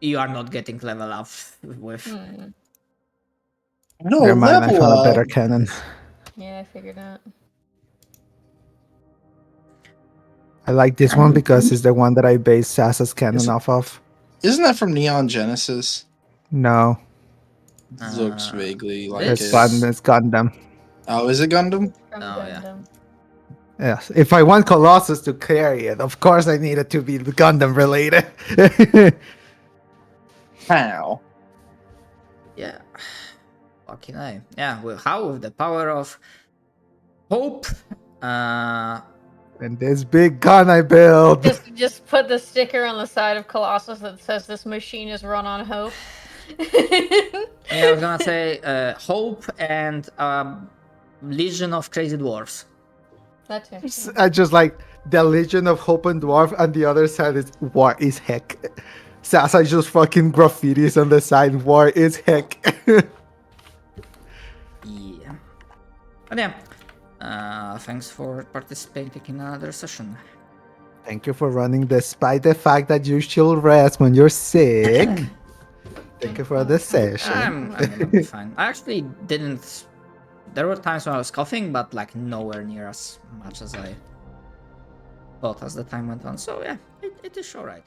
you are not getting level up with. No, Never mind, I level found a better up. cannon. Yeah, I figured that. I like this one because it's the one that I base Sasa's cannon off of. Isn't that from Neon Genesis? No, Looks vaguely like this- it. it's Gundam. Oh, is it Gundam? From Oh, yeah. Gundam. Yes, if I want Colossus to carry it, of course I need it to be Gundam related. How? Yeah. Fucking A. Yeah, well, how with the power of hope. And this big gun I built. Just put the sticker on the side of Colossus that says this machine is run on hope. Yeah, I was gonna say hope and Legion of Crazy Dwarfs. That too. I just like the Legion of Hope and Dwarf, and the other side is War is heck. Sasa just fucking graffitis on the side. War is heck. Yeah. But yeah. Thanks for participating in another session. Thank you for running despite the fact that you should rest when you're sick. Thank you for the session. I'm gonna be fine. I actually didn't. There were times when I was coughing, but like nowhere near as much as I thought as the time went on. So yeah, it is alright.